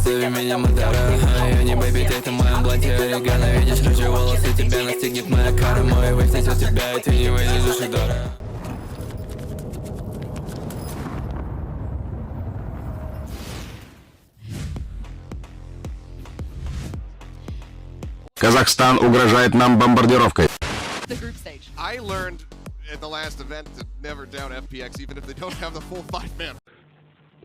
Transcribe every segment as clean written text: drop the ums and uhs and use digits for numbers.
зови меня Мадара. Я не бэйби, ты это моя бланте орегано. Видишь рыжие волосы, тебя настигнет моя кара. Мой вейв снесет тебя, и ты не выйдешь из Шидора. Казахстан угрожает нам бомбардировкой. I learned at the last event to never down FPX, even if they don't have the full 5-man.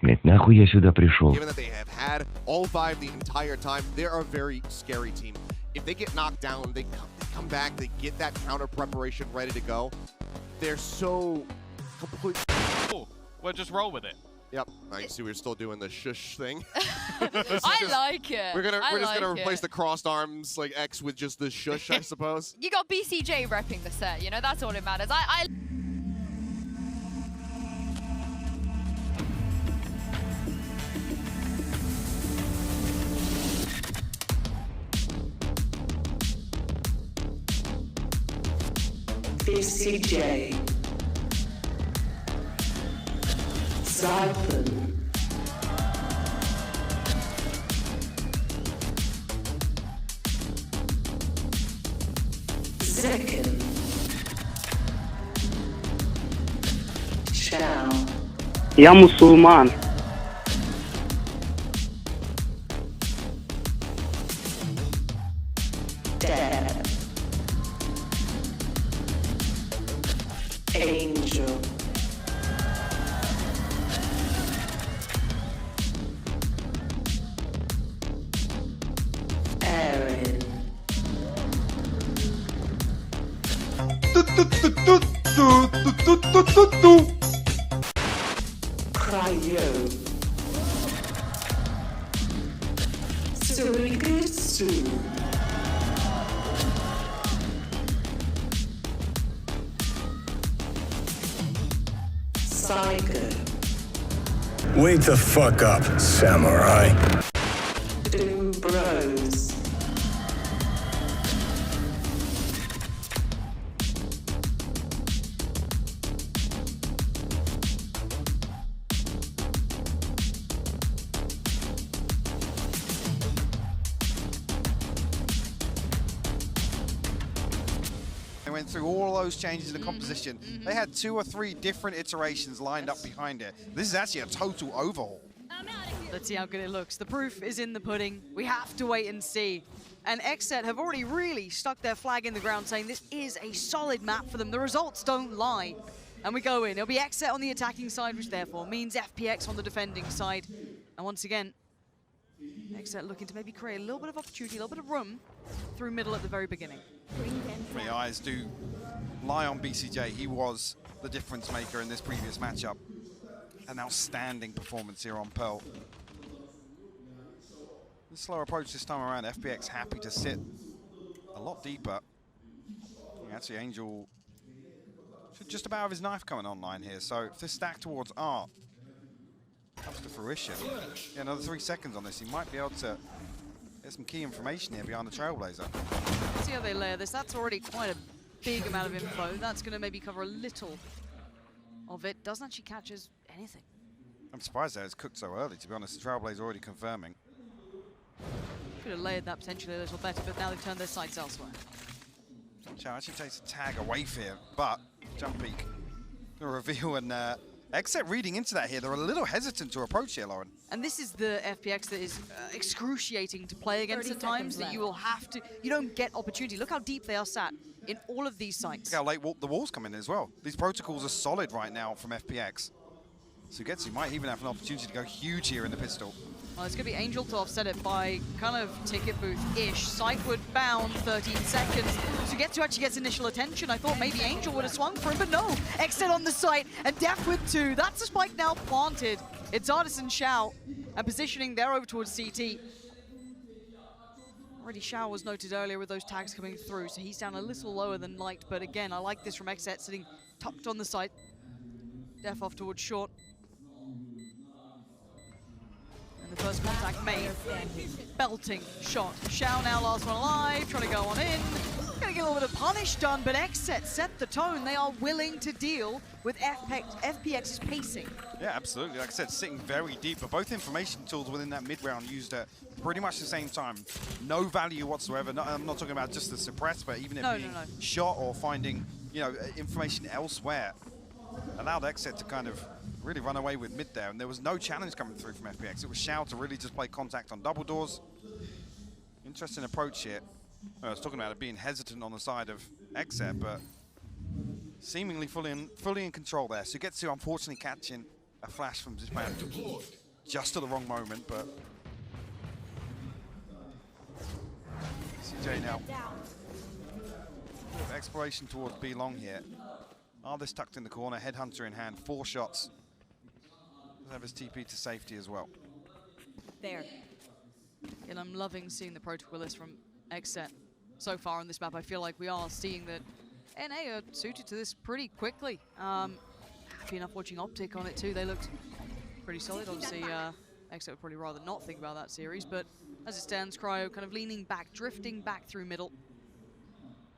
Блять, нахуй я сюда пришел? Given that they have had all 5 the entire time, they're a very scary team. If they get knocked down, they come back, they get that counter preparation ready to go. They're so complete. Oh, well, just roll with it. Yep, I see we're still doing the shush thing. I like it. We're just gonna replace the crossed arms like X with just the shush, I suppose. You got BCJ repping the set, you know, that's all that matters. VCJ Zypern Zekken Shao Я мусульман. Dab Angel Aaron Cryo Surigusu Psycho Wake the fuck up, samurai. Doom Bros They went through all those changes in the composition. They had 2 or 3 different iterations lined up behind it. This is actually a total overhaul. Let's see how good it looks. The proof is in the pudding. We have to wait and see. And XSET have already really stuck their flag in the ground saying this is a solid map for them. The results don't lie. And we go in. It'll be XSET on the attacking side, which therefore means FPX on the defending side. And once again, XSET looking to maybe create a little bit of opportunity, a little bit of room through middle at the very beginning. My eyes do lie on BCJ. He was the difference maker in this previous matchup. An outstanding performance here on Pearl. The slower approach this time around, FPX happy to sit a lot deeper. Actually, Angel should just about have his knife coming online here. So if this stack towards Art comes to fruition, yeah, another 3 seconds on this, he might be able to get some key information here behind the Trailblazer. Let's see how they layer this. That's already quite a big amount of info. That's going to maybe cover a little of it. Doesn't actually catch us anything. I'm surprised that it's cooked so early, to be honest. The Trailblazer already confirming. Could have layered that potentially a little better, but now they've turned their sights elsewhere. Chow actually takes a tag away for him, but jump peek, the reveal, and XSET reading into that here. They're a little hesitant to approach here, Lauren. And this is the FPX that is excruciating to play against at times, that you will have to, you don't get opportunity. Look how deep they are sat in all of these sites. Look how late the walls come in as well. These protocols are solid right now from FPX. Sugetsu might even have an opportunity to go huge here in the pistol. Well, it's going to be Angel to offset it by kind of ticket booth-ish. Sightward bound, 13 seconds. Sugetsu actually gets initial attention. I thought maybe Angel would have swung for him, but no. XSET on the site, and Def with 2. That's a spike now planted. It's Artisan Shao, and positioning there over towards CT. Already Shao was noted earlier with those tags coming through, so he's down a little lower than Light. But again, I like this from XSET, sitting tucked on the site. Def off towards short. And the first contact made. Belting shot. Shao now last one alive, trying to go on in. Gonna get a little bit of punish done, but XSET set the tone. They are willing to deal with FPX's pacing. Yeah, absolutely. Like I said, sitting very deep, but both information tools within that mid-round used at pretty much the same time. No value whatsoever. I'm not talking about just the suppress, but even it being shot or finding, you know, information elsewhere. Allowed XSET to kind of really run away with mid there, and there was no challenge coming through from FPX. It was Xiao to really just play contact on double doors. Interesting approach here. I was talking about it being hesitant on the side of XSET, but seemingly fully in control there. Sugetsu unfortunately catching a flash from Zipan just at the wrong moment, but CJ now. Exploration towards B long here. Ardis tucked in the corner, Headhunter in hand, 4 shots. Does have his TP to safety as well. There. And I'm loving seeing the protocol list from XSET so far on this map. I feel like we are seeing that NA are suited to this pretty quickly. Happy enough watching Optic on it too. They looked pretty solid. Obviously, XSET would probably rather not think about that series, but as it stands, Cryo kind of leaning back, drifting back through middle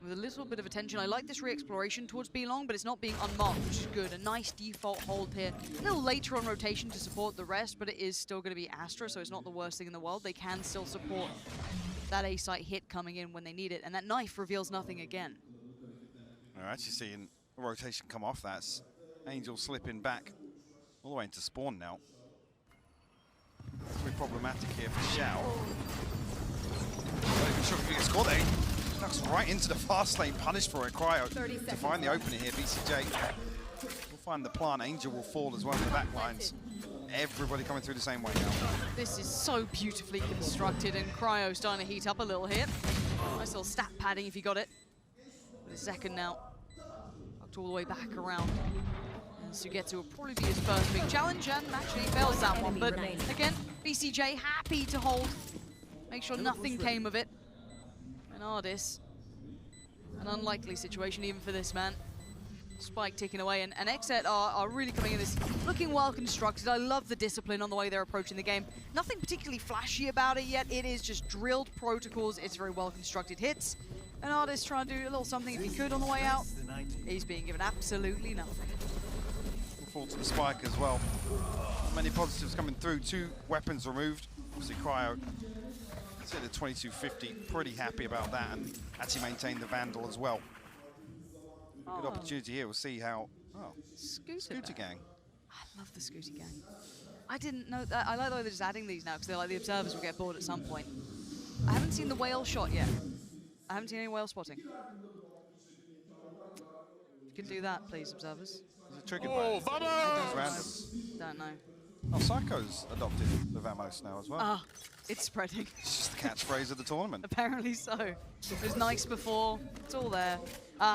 with a little bit of attention. I like this re-exploration towards B long, but it's not being unmarked, which is good. A nice default hold here. A little later on rotation to support the rest, but it is still going to be Astra, so it's not the worst thing in the world. They can still support that A-site hit coming in when they need it, and that knife reveals nothing again. We're actually seeing a rotation come off. That's Angel slipping back all the way into spawn now. It's very problematic here for Xiao. Not even sure if he can score there. Ducks right into the fast lane, punished for it. Cryo to find the opening here. BCJ will find the plant. Angel will fall as well in the back lines. Everybody coming through the same way now. This is so beautifully constructed, and Cryo starting to heat up a little here. Nice little stat padding if you got it. With a second now. Tucked all the way back around. And Sugetsu will probably be his first big challenge, and actually fails that one. But again, BCJ happy to hold. Make sure nothing came of it. And Ardis, an unlikely situation even for this man. Spike ticking away, and XSET are really coming in this looking well constructed. I love the discipline on the way they're approaching the game. Nothing particularly flashy about it yet. It is just drilled protocols. It's very well constructed hits. And Ardis trying to do a little something if he could on the way out. He's being given absolutely nothing. Fall to the spike as well. Many positives coming through. 2 weapons removed. Obviously Cryo at the 2250, pretty happy about that, and actually maintain the Vandal as well. Good opportunity here. We'll see how. Oh, Scooter Gang. I love the Scooter Gang. I didn't know that. I like the way they're just adding these now because they're like the observers will get bored at some point. I haven't seen the whale shot yet. I haven't seen any whale spotting. You can do that, please, observers. Is it triggered by it? Vamos! Don't know. Oh, Psycho's adopted the Vamos now as well. Ah, it's spreading. It's just the catchphrase of the tournament. Apparently so. It was nice before. It's all there.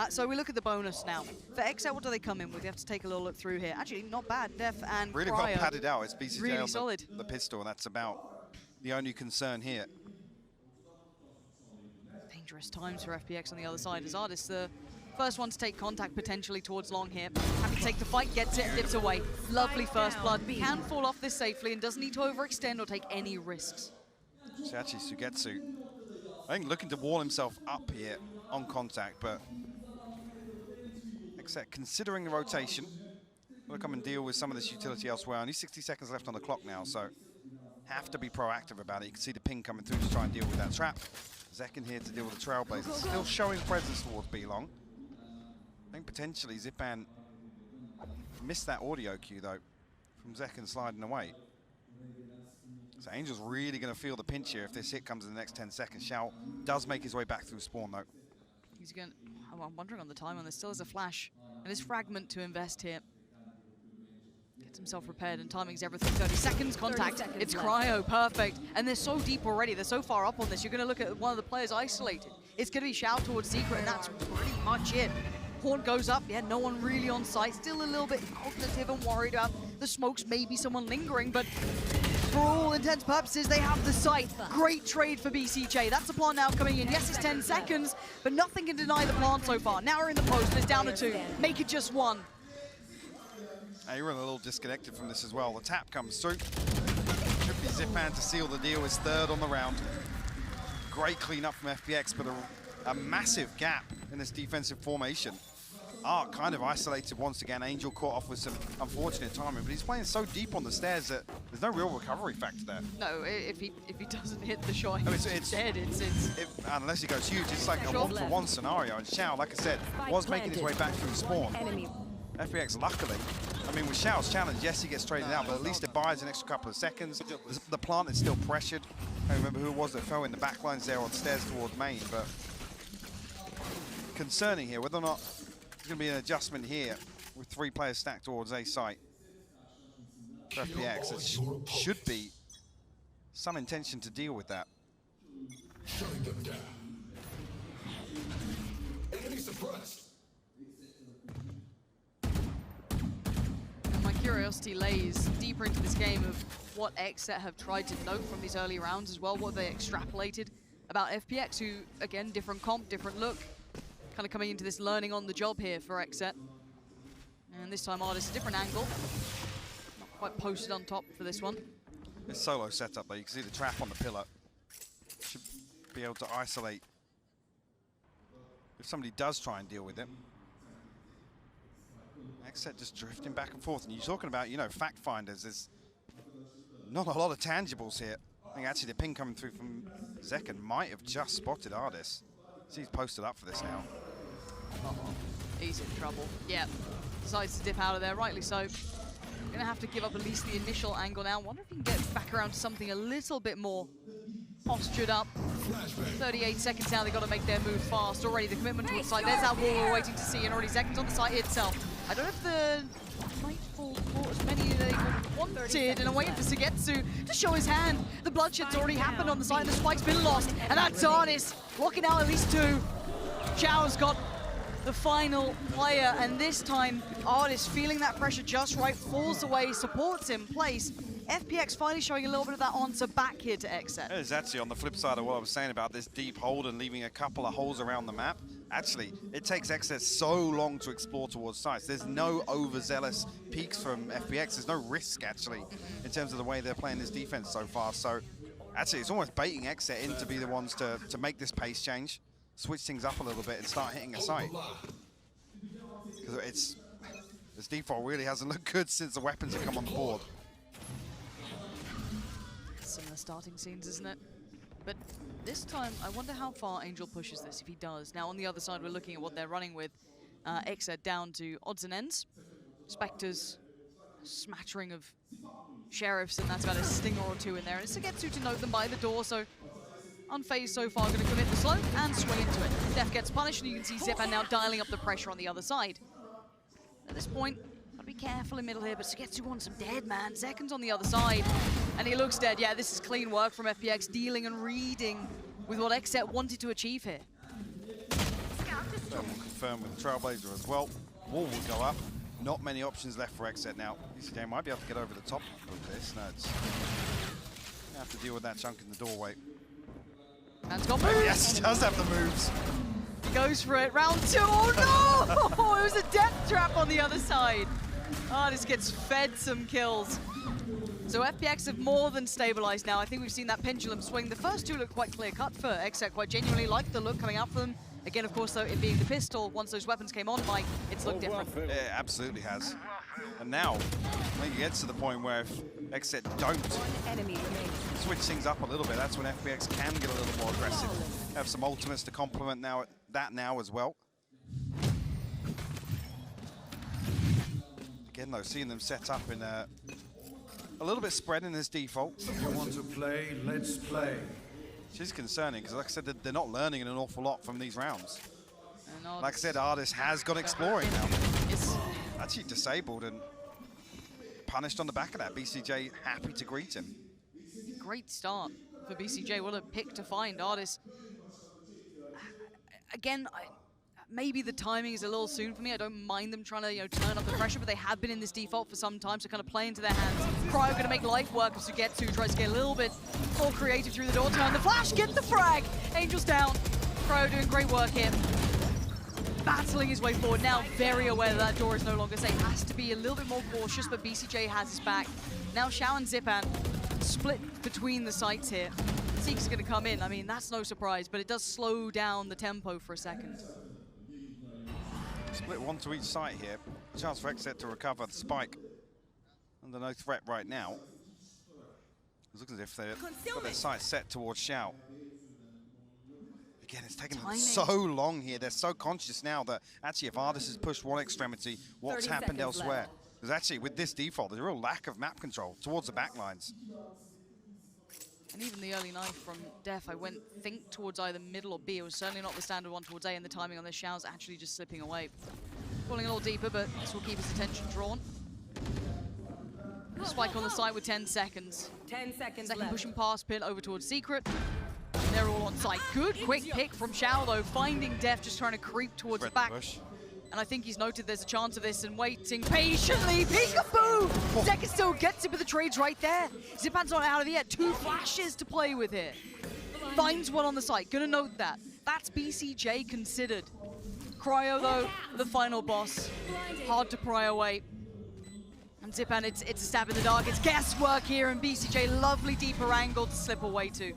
So we look at the bonus now. For XSET, what do they come in with? You have to take a little look through here. Actually, not bad. Def and really Cryo, well padded out. It's BCJ really on solid. The pistol, and that's about the only concern here. Dangerous times for FPX on the other side. As Ardis, the first one to take contact potentially towards long here. Happy to take the fight, gets it, dips away. Lovely first blood. Can fall off this safely and doesn't need to overextend or take any risks. So actually Sugetsu, I think looking to wall himself up here on contact, but except considering the rotation, we'll come and deal with some of this utility elsewhere. Only 60 seconds left on the clock now, so have to be proactive about it. You can see the ping coming through to try and deal with that trap. Zekin here to deal with the Trailblazers, still showing presence towards B long. I think potentially Zipan missed that audio cue though, from Zekin sliding away. So Angel's really going to feel the pinch here if this hit comes in the next 10 seconds. Xiao does make his way back through spawn though. He's going. I'm wondering on the time on this. Still has a flash and his fragment to invest here. Gets himself prepared, and timing's everything. 30 seconds contact. 30 seconds it's left. Cryo, perfect. And they're so deep already. They're so far up on this. You're going to look at one of the players isolated. It's going to be Xiao towards Secret, and that's pretty much it. Horn goes up. Yeah, no one really on site. Still a little bit cognitive and worried about the smokes. Maybe someone lingering, but for all intents and purposes, they have the site. Great trade for BCJ. That's the plant now coming in. Yes, it's 10 seconds, but nothing can deny the plant so far. Now we're in the post, and it's down to 2. Make it just 1. You're a little disconnected from this as well. The tap comes through. Should be Zipan to seal the deal. Is 3rd on the round. Great cleanup from FPX, but a massive gap in this defensive formation. Art kind of isolated once again. Angel caught off with some unfortunate timing, but he's playing so deep on the stairs that there's no real recovery factor there. No, if he doesn't hit the shot, No, he's dead. Unless he goes huge, it's like a one-for-one scenario. And Xiao, like I said, was making his way back through spawn. FPX, luckily, I mean, with Xiao's challenge, yes, he gets traded out, but at least it buys an extra couple of seconds. The plant is still pressured. I don't remember who it was that fell in the backlines there on stairs towards main, but concerning here, whether or not there's going to be an adjustment here with 3 players stacked towards A site. For FPX, it should be some intention to deal with that. Shutting them down. Enemy suppressed. And my curiosity lays deeper into this game of what XSET have tried to note from these early rounds as well, what they extrapolated about FPX, who, again, different comp, different look, kind of coming into this learning on the job here for XSET. And this time Artist, a different angle. Not quite posted on top for this one. This solo setup though, you can see the trap on the pillar. Should be able to isolate if somebody does try and deal with it. XSET just drifting back and forth. And you're talking about, you know, fact finders. There's not a lot of tangibles here. I think actually the ping coming through from Zekken might have just spotted Artist. See, he's posted up for this now. He's in trouble. Yeah, decides to dip out of there, rightly so. Gonna have to give up at least the initial angle now. Wonder if he can get back around to something a little bit more postured up. 38 seconds now, they got to make their move fast. Already the commitment towards the side. There's that wall we're waiting to see, and already Zekken's on the site itself. I don't know if the Nightfall caught as many as they wanted, and I'm waiting for Sugetsu to show his hand. The bloodshed's already happened on the side, and the spike's been lost, and that's Artist locking out at least 2. Xiao's got the final player, and this time Artist feeling that pressure just right, falls away, supports in place. FPX finally showing a little bit of that answer back here to XSET. It is actually on the flip side of what I was saying about this deep hold and leaving a couple of holes around the map. Actually, it takes XSET so long to explore towards sites. There's no overzealous peaks from FPX. There's no risk, actually, in terms of the way they're playing this defense so far. So, actually, it's almost baiting XSET in to be the ones to make this pace change, switch things up a little bit and start hitting a site. Because this default really hasn't looked good since the weapons have come on the board. Similar starting scenes, isn't it? But this time, I wonder how far Angel pushes this, if he does. Now, on the other side, we're looking at what they're running with. XSET down to odds and ends. Spectres, smattering of sheriffs, and that's about a stinger or 2 in there. And it's Sugetsu to note them by the door, so unfazed so far, going to commit the slow and swing into it. Def gets punished, and you can see Zipan now dialing up the pressure on the other side. At this point, gotta be careful in middle here, but Sugetsu wants him dead, man. Zekken's on the other side, and he looks dead. Yeah, this is clean work from FPX, dealing and reading with what XSET wanted to achieve here. We'll confirm with the Trailblazer as well. Wall will go up. Not many options left for XSET now. VCT might be able to get over the top of this. No, it's have to deal with that chunk in the doorway. Man's got moves. Yes, he does have the moves. He goes for it. Round 2. Oh no! It was a death trap on the other side. Artist gets fed some kills. So FPX have more than stabilized now. I think we've seen that pendulum swing. The first 2 look quite clear-cut for XSET. Quite genuinely like the look coming out for them. Again, of course, though, it being the pistol, once those weapons came on, Mike, it's looked different. It absolutely has. And now, I think it gets to the point where if XSET don't switch things up a little bit, that's when FPX can get a little more aggressive. Have some ultimates to complement that now as well. Again, though, seeing them set up in a little bit spread in this default. If you want to play, let's play. Which is concerning, because like I said, they're not learning an awful lot from these rounds. Like I said, Artist has gone exploring now. It's actually disabled and punished on the back of that. BCJ happy to greet him. Great start for BCJ. What a pick to find. Artist. Again, maybe the timing is a little soon for me. I don't mind them trying to turn up the pressure, but they have been in this default for some time, so kind of play into their hands. Cryo going to make life work of Sugetsu, tries to get a little bit more creative through the door, turn the flash, get the frag! Angel's down. Cryo doing great work here. Battling his way forward, now very aware that door is no longer safe. Has to be a little bit more cautious, but BCJ has his back. Now Xiao and Zipan split between the sites here. Seek's going to come in. I mean, that's no surprise, but it does slow down the tempo for a second. Split one to each side here. Chance for XSET to recover the spike. Under no threat right now. It looks as if they've got their sights set towards Xiao. Again, it's taken them so long here. They're so conscious now that actually if Ardis has pushed one extremity, what's happened elsewhere? Because actually with this default, there's a real lack of map control towards the backlines. And even the early knife from Def, I went think towards either middle or B. It was certainly not the standard one towards A, and the timing on this Xiao's actually just slipping away. Falling a little deeper, but this will keep his attention drawn. Spike on the site with 10 seconds. 10 seconds Second left. pushing past Pit over towards Secret. And they're all on site. Good quick pick from Xiao though, finding Def just trying to creep towards the back. And I think he's noted there's a chance of this and waiting patiently. Peekaboo! Zeka still gets it with the trades right there. Zipan's not out of it yet. 2 flashes to play with here. Finds one on the site. Gonna note that. That's BCJ considered. Cryo though, the final boss. Hard to pry away. And Zipan, it's a stab in the dark. It's guesswork here, and BCJ, lovely deeper angle to slip away to.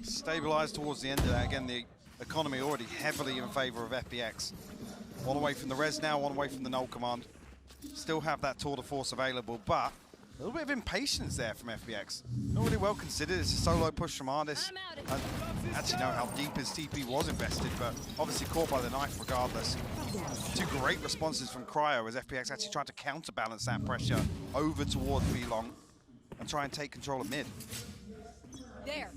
Stabilized towards the end of that. Again, the economy already heavily in favor of FPX. One away from the res now, one away from the null command. Still have that tour de force available, but a little bit of impatience there from FPX. Not really well considered. It's a solo push from Ardis. I actually know how deep his TP was invested, but obviously caught by the knife regardless. 2 great responses from Cryo as FPX actually tried to counterbalance that pressure over towards B-Long and try and take control of mid. There.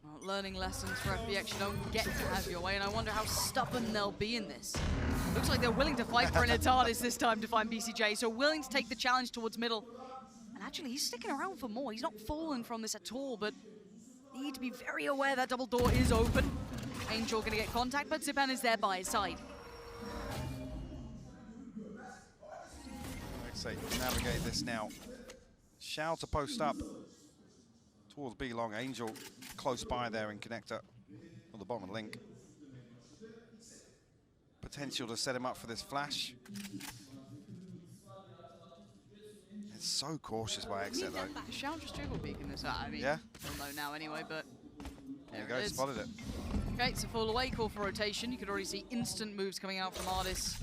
Well, learning lessons for FPX, you don't get to have your way, and I wonder how stubborn they'll be in this. Looks like they're willing to fight for an Etardis this time to find BCJ, so willing to take the challenge towards middle. And actually, he's sticking around for more. He's not fallen from this at all, but they need to be very aware that double door is open. Angel gonna get contact, but Zipan is there by his side. Let's say navigate this now. Xiao to post up towards B-Long. Angel close by there in connector on the bottom of the link. Potential to set him up for this flash. It's so cautious by XSET though. Xiao just jiggle beacon this. I mean, yeah. We'll know now anyway, but There you go, spotted it. Okay, it's a full away call for rotation. You could already see instant moves coming out from Ardis.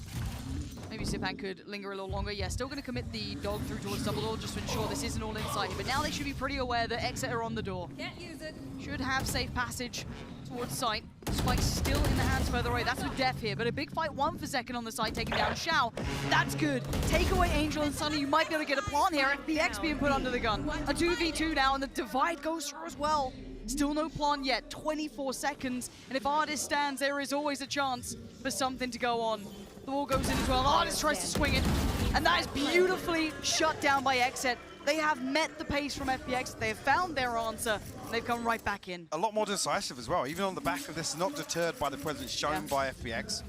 Maybe Zipan could linger a little longer. Yeah, still going to commit the dog through towards double door just to ensure this isn't all inside. But now they should be pretty aware that XSET are on the door. Can't use it. Should have safe passage towards site. Spike's still in the hands further away. That's with Def here, but a big fight, 1 for second on the side, taking down Xiao. That's good. Take away Angel and Sunny. You might be able to get a plant here. FPX being put under the gun. A 2v2 now, and the divide goes through as well. Still no plant yet, 24 seconds. And if Ardis stands, there is always a chance for something to go on. The wall goes in as well. Ardis tries to swing it, and that is beautifully shut down by XSET. They have met the pace from FPX. They have found their answer, and they've come right back in. A lot more decisive as well, even on the back of this, not deterred by the presence shown by FPX.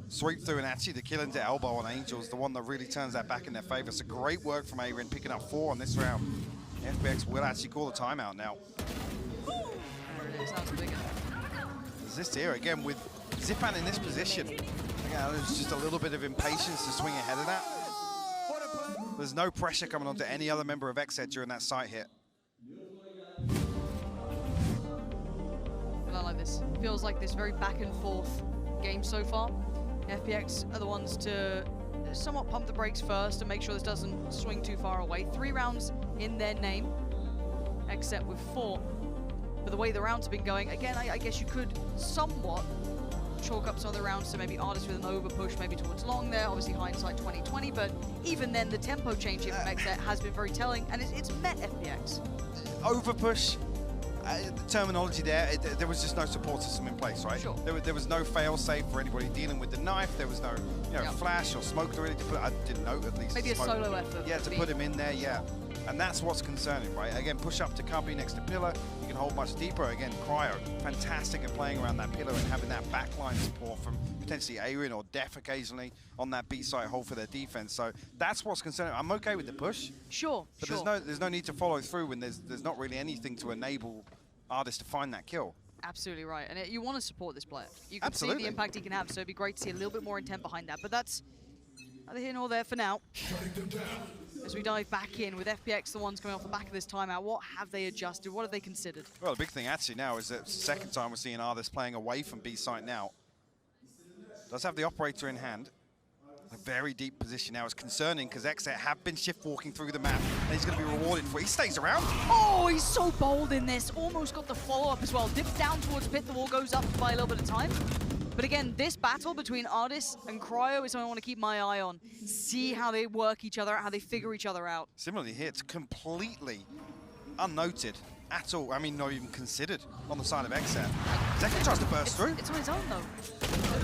Sweep through, and actually the kill into elbow on Angel's the one that really turns that back in their favor. So great work from Aaron picking up 4 on this round. FPX will actually call the timeout now. There's this here again with Zipan in this position. Again, there's just a little bit of impatience to swing ahead of that. There's no pressure coming onto any other member of XSET during that site hit. I like this. Feels like this very back and forth game so far. FPX are the ones to somewhat pump the brakes first and make sure this doesn't swing too far away. 3 rounds in their name, XSET with 4. But the way the rounds have been going, again, I guess you could somewhat chalk up some of the rounds to maybe Ardis with an over push, maybe towards long there. Obviously hindsight 2020, but even then the tempo change here from XSET has been very telling, and it's met FPX. Over push, the terminology there, there was just no support system in place, right? Sure. There was no fail safe for anybody dealing with the knife. There was no flash or smoke really to put. I didn't know at least. Maybe a solo effort. Yeah, to put him in there, yeah. And that's what's concerning, right? Again, push up to cubby next to pillar. You can hold much deeper. Again, Cryo, fantastic at playing around that pillar and having that backline support from potentially Aaron or Def occasionally on that B side hold for their defense. So that's what's concerning. I'm okay with the push. Sure, but sure. there's no need to follow through when there's not really anything to enable Ardis to find that kill. Absolutely right, and you want to support this player. You can Absolutely. see the impact he can have, so it'd be great to see a little bit more intent behind that, but that's neither here nor there for now. As we dive back in with FPX, the ones coming off the back of this timeout, what have they adjusted? What have they considered? Well, the big thing actually now is that it's the second time we're seeing Ardis playing away from B site now. Does have the operator in hand. A very deep position now is concerning because XSET have been shift walking through the map and he's going to be rewarded for it. He stays around. Oh, he's so bold in this. Almost got the follow-up as well. Dips down towards pit. The wall goes up by a little bit of time. But again, this battle between Ardis and Cryo is something I want to keep my eye on. See how they work each other out, how they figure each other out. Similarly here, it's completely unnoted at all. I mean, not even considered on the side of XSET. Zekken tries to burst through. It's on his own, though.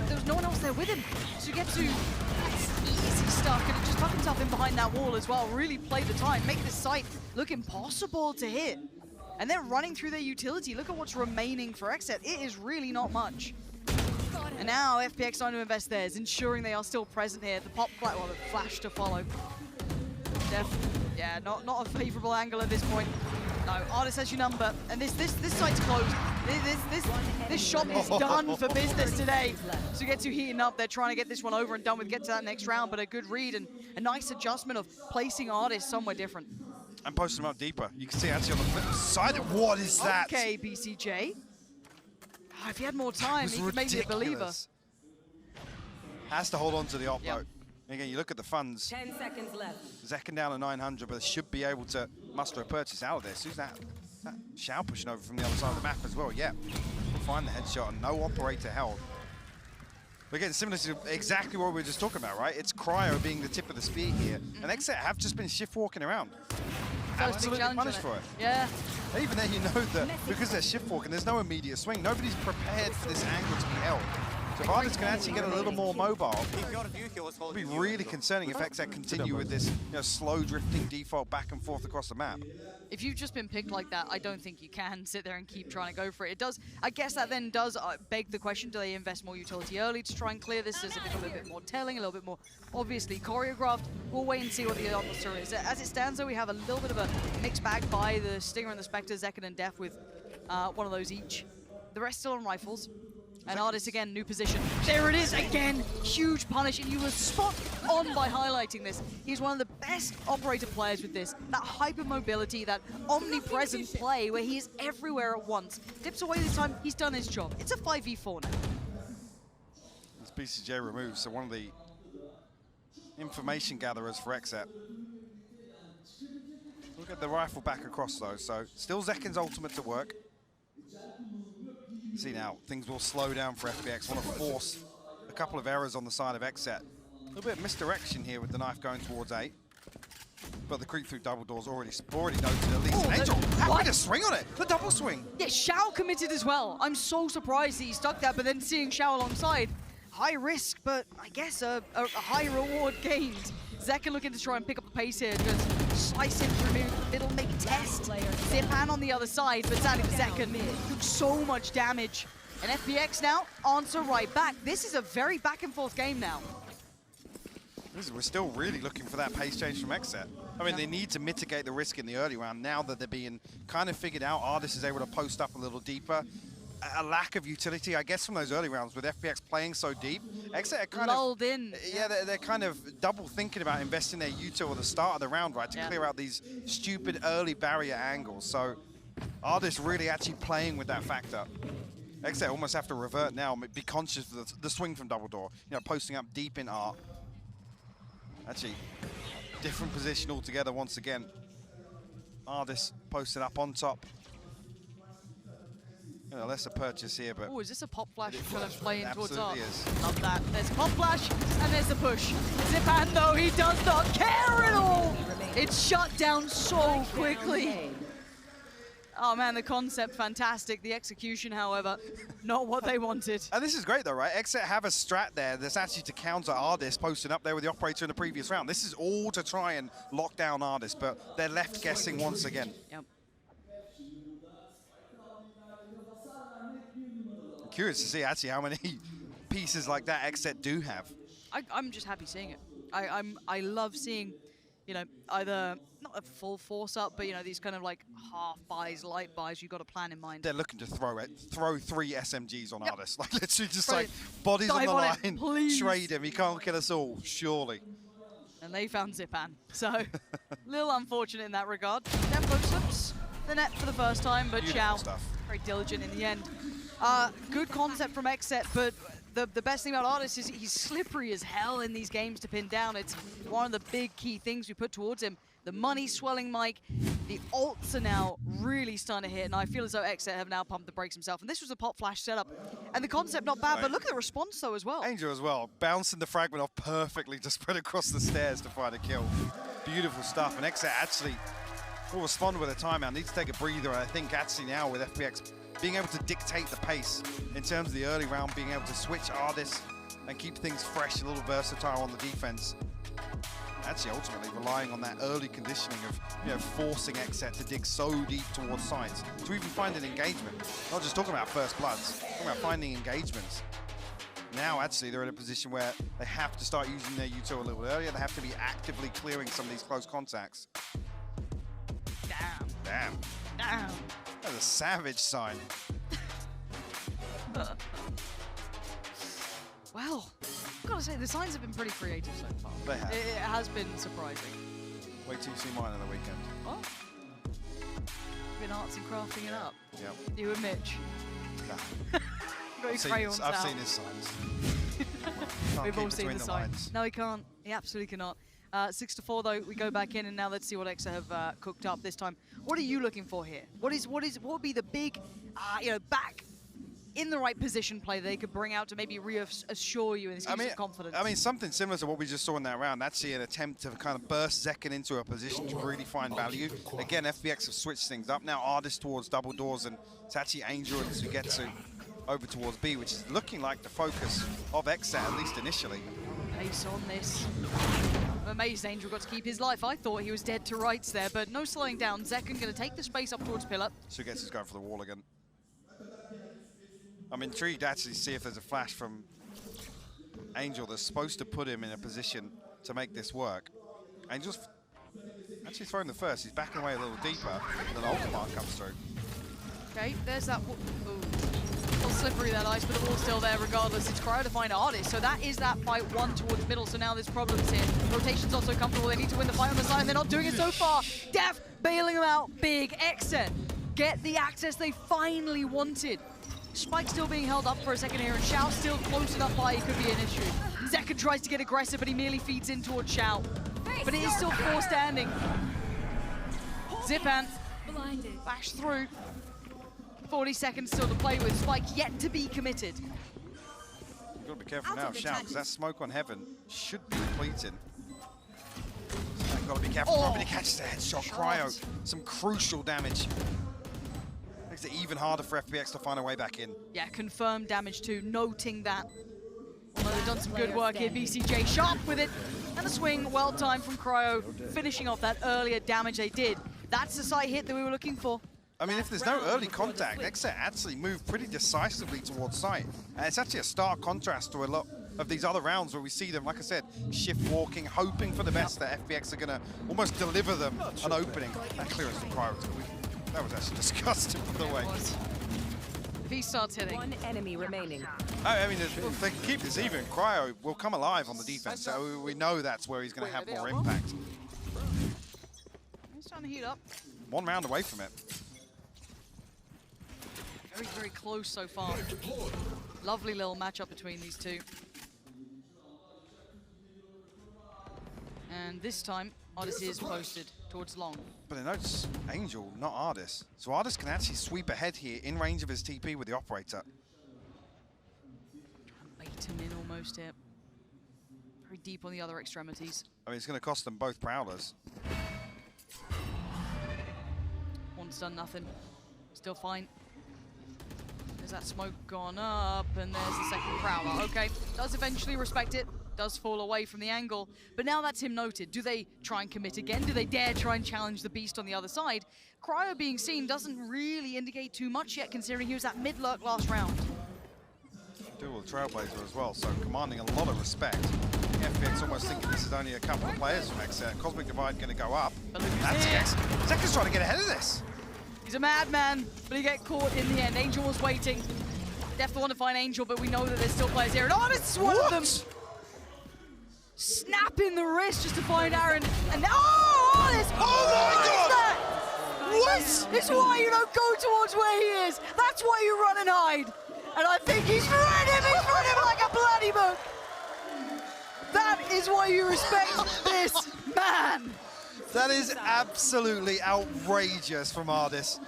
There was no one else there with him. So you get to easy stuck and just tuck himself in behind that wall as well. Really play the time, make this site look impossible to hit. And they're running through their utility. Look at what's remaining for XSET. It is really not much. And now FPX starting to invest theirs, ensuring they are still present here. The pop flash, well, the flash to follow. Yeah, not a favorable angle at this point. No, Ardis has your number, and this site's closed. This shop is done for business today. So get to heating up. They're trying to get this one over and done with, get to that next round, but a good read and a nice adjustment of placing Ardis somewhere different. And posting them up deeper. You can see actually on the flip side. What is that? Okay, BCJ. Oh, if he had more time, he could make me a believer. Has to hold on to the op, Yep. though. Again, you look at the funds. 10 seconds left. Zekken down to 900, but they should be able to muster a purchase out of this. Who's that? That Shao pushing over from the other side of the map as well. Yeah, find the headshot and no operator held. But again, similar to exactly what we were just talking about, right? It's Cryo being the tip of the spear here, and XSET have just been shift walking around. Absolutely punished for it. Yeah. Even then, you know that because they're shift walking, there's no immediate swing. Nobody's prepared for this angle to be held. So if Ardis can actually get a little more mobile, it would be really concerning if XSET continue with this slow drifting default back and forth across the map. If you've just been picked like that, I don't think you can sit there and keep trying to go for it. It does, I guess that then does beg the question, do they invest more utility early to try and clear this? Does it become a bit more telling, a little bit more obviously choreographed? We'll wait and see what the answer is. As it stands though, we have a little bit of a mixed bag by the Stinger and the Spectre, Zekken and Def with one of those each. The rest still on rifles. And Ardis again, new position. There it is again, huge punish, and you were spot on by highlighting this. He's one of the best operator players with this. That hyper mobility, that omnipresent play where he is everywhere at once. Dips away this time, he's done his job. It's a 5v4 now. This BCJ removed, so one of the information gatherers for XSET. Look at the rifle back across though, so still Zekken's ultimate to work. See now, things will slow down for FPX. Want to force a couple of errors on the side of XSET. A little bit of misdirection here with the knife going towards 8. But the creep through double doors already noted at least. Oh, Angel, happy to swing on it. The double swing. Yeah, Shao committed as well. I'm so surprised that he stuck that, but then seeing Shao alongside, high risk, but I guess a high reward gained. Zekken looking to try and pick up the pace here, just slice in through middle, maybe test. Zipan on the other side, but sadly Zekken took so much damage. And FPX now answer right back. This is a very back and forth game now. We're still really looking for that pace change from XSET. I mean, they need to mitigate the risk in the early round now that they're being kind of figured out. Ardis is able to post up a little deeper. A lack of utility, I guess, from those early rounds with FPX playing so deep. XSET are kind lulled of in. Yeah, they're kind of double thinking about investing their util at the start of the round, right, to clear out these stupid early barrier angles. So Ardis really actually playing with that factor. XSET almost have to revert now, be conscious of the swing from double door. Posting up deep in art. Actually, different position altogether once again. Ardis posted up on top. Less a purchase here, but... Oh, is this a pop flash kind of playing towards art? Absolutely is. Love that. There's a pop flash, and there's the push. Zipan, though, he does not care at all. It's shut down so quickly. Oh, man, the concept, fantastic. The execution, however, not what they wanted. And this is great, though, right? XSET have a strat there that's actually to counter Ardis posting up there with the operator in the previous round. This is all to try and lock down Ardis, but they're left guessing once again. Yep. Curious to see actually how many pieces like that XSET do have. I'm just happy seeing it. I love seeing, either not a full force up, but these kind of like half buys, light buys. You've got a plan in mind. They're looking to throw 3 SMGs on Ardis, like literally just like bodies on the line. Please. Trade him. He can't kill us all, surely. And they found Zipan, so a little unfortunate in that regard. Tempo slips the net for the first time, but Beautiful Shao stuff. very diligent in the end. Good concept from XSET, but the best thing about Artis is he's slippery as hell in these games to pin down. It's one of the big key things we put towards him. The money swelling mic, the ults are now really starting to hit, and I feel as though XSET have now pumped the brakes himself. And this was a pop flash setup, and the concept not bad, but look at the response though as well. Angel as well, bouncing the fragment off perfectly to spread across the stairs to find a kill. Beautiful stuff, and XSET actually will respond with a timeout. Needs to take a breather, and I think actually now with FPX being able to dictate the pace in terms of the early round, being able to switch Ardis and keep things fresh, a little versatile on the defense. Actually, ultimately relying on that early conditioning of, you know, forcing XSET to dig so deep towards sides to even find an engagement. Not just talking about first bloods, talking about finding engagements. Now, actually, they're in a position where they have to start using their util a little bit earlier. They have to be actively clearing some of these close contacts. Damn. Damn. Damn. That's a savage sign. Well, I've got to say, the signs have been pretty creative so far. They have. It has been surprising. Wait till you see mine on the weekend. What? Been arts and crafting it up. Yep. You and Mitch. Nah. Got your crayons I've out. seen his signs. We've all seen the sign. lines. No, he can't. He absolutely cannot. 6-4 though. We go back in, and now let's see what XSET have cooked up this time. What are you looking for here? What would be the big, back in the right position play they could bring out to maybe reassure you and give you some confidence? I mean, something similar to what we just saw in that round. That's an attempt to kind of burst Zekken into a position to really find value. Again, FPX have switched things up. Now Ardis towards double doors, and it's actually Angel and Sugetsu over towards B, which is looking like the focus of XSET, at least initially. Pace on this. I'm amazed Angel got to keep his life. I thought he was dead to rights there, but no slowing down. Zekken going to take the space up towards Pillar. Sugetsu's going for the wall again. I'm intrigued to actually see if there's a flash from Angel that's supposed to put him in a position to make this work. Angel's actually throwing the first. He's backing away a little deeper, and then Ultimate comes through. Okay, there's that. Ooh. A little slippery that ice, but the wall's still there regardless. It's Cryo to find Ardis, so that is that fight one towards middle, so now there's problems here. Rotation's also comfortable. They need to win the fight on the side, and they're not doing it so far. Def bailing them out big. XSET get the access they finally wanted. Spike still being held up for a second here, and Xiao still close enough by it could be an issue. Zekken tries to get aggressive, but he merely feeds in towards Xiao. But it is still 4 standing. Zipan flash through. 40 seconds still to play with. Spike yet to be committed. You've got to be careful now, Xiao, because that smoke on Heaven should be depleting. You've got to be careful. Probably catches the headshot. Cryo, some crucial damage. Makes it even harder for FPX to find a way back in. Yeah, confirmed damage too, noting that. Although they've done some good work here, BCJ sharp with it. And a swing, well timed from Cryo, finishing off that earlier damage they did. That's the side hit that we were looking for. I mean, if there's no early contact, XSET actually moved pretty decisively towards site. And it's actually a stark contrast to a lot of these other rounds where we see them, like I said, shift walking, hoping for the best, that FPX are going to almost deliver them an opening. That clearance from Cryo, that was actually disgusting, by the way. If he starts hitting. One enemy remaining. I mean, if they can keep this even, Cryo will come alive on the defense, so we know that's where he's going to have more impact. He's trying to heat up. 1 round away from it. Very, very close so far. Lovely little matchup between these two. And this time, Ardis is posted towards long. But it notes Angel, not Ardis. So Ardis can actually sweep ahead here in range of his TP with the operator. Bait him in almost here. Very deep on the other extremities. I mean, it's going to cost them both Prowlers. One's done nothing. Still fine. There's that smoke gone up, and there's the second Prowler. Okay, does eventually respect it. Does fall away from the angle, but now that's him noted. Do they try and commit again? Do they dare try and challenge the beast on the other side? Cryo being seen doesn't really indicate too much yet, considering he was at mid-lurk last round. Dual Trailblazer as well, so commanding a lot of respect. FPX almost thinking this is only a couple of players from XSET. Cosmic Divide going to go up. But look who's That's here. Zekken's trying to get ahead of this. He's a madman, but he get caught in the end. Angel was waiting. Definitely want to find Angel, but we know that there's still players here. And Ardis is one of them. Snap in the wrist just to find Aaron. And Ardis! Oh my God! What? This is why you don't go towards where he is. That's why you run and hide. And I think he's read him like a bloody book. That is why you respect this man. That is absolutely outrageous from Ardis.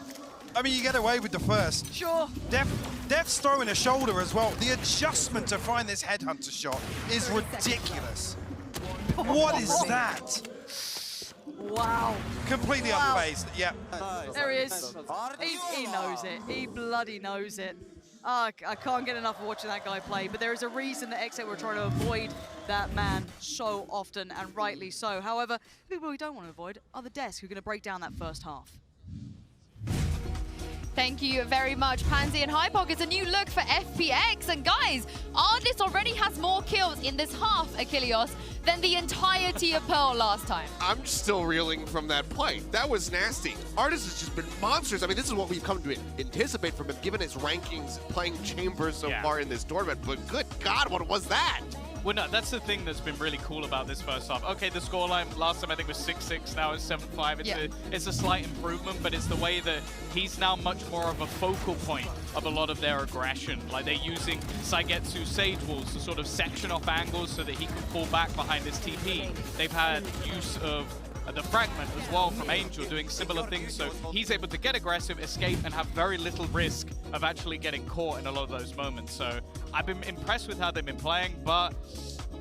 I mean, you get away with the first. Sure. Def's throwing a shoulder as well. The adjustment to find this headhunter shot is ridiculous. What is that? Wow. Completely unfazed. Yeah. There he is. He knows it. He bloody knows it. I can't get enough of watching that guy play, but there is a reason that XSET were trying to avoid that man so often, and rightly so. However, people we don't want to avoid are the Desk, who are going to break down that first half. Thank you very much, Pansy and Hypok. It's a new look for FPX. And guys, Ardis already has more kills in this half, Achilleos, than the entirety of Pearl last time. I'm still reeling from that play. That was nasty. Ardis has just been monsters. I mean, this is what we've come to anticipate from him, given his rankings playing Chambers so far in this tournament. But good God, what was that? Well, no, that's the thing that's been really cool about this first half. Okay, the scoreline last time I think was 6-6, now it's 7-5. It's a slight improvement, but it's the way that he's now much more of a focal point of a lot of their aggression. Like, they're using Saigetsu Sage Walls to sort of section off angles so that he can fall back behind his TP. They've had use of the fragment as well from Angel, doing similar things, so he's able to get aggressive, escape, and have very little risk of actually getting caught in a lot of those moments. So I've been impressed with how they've been playing, but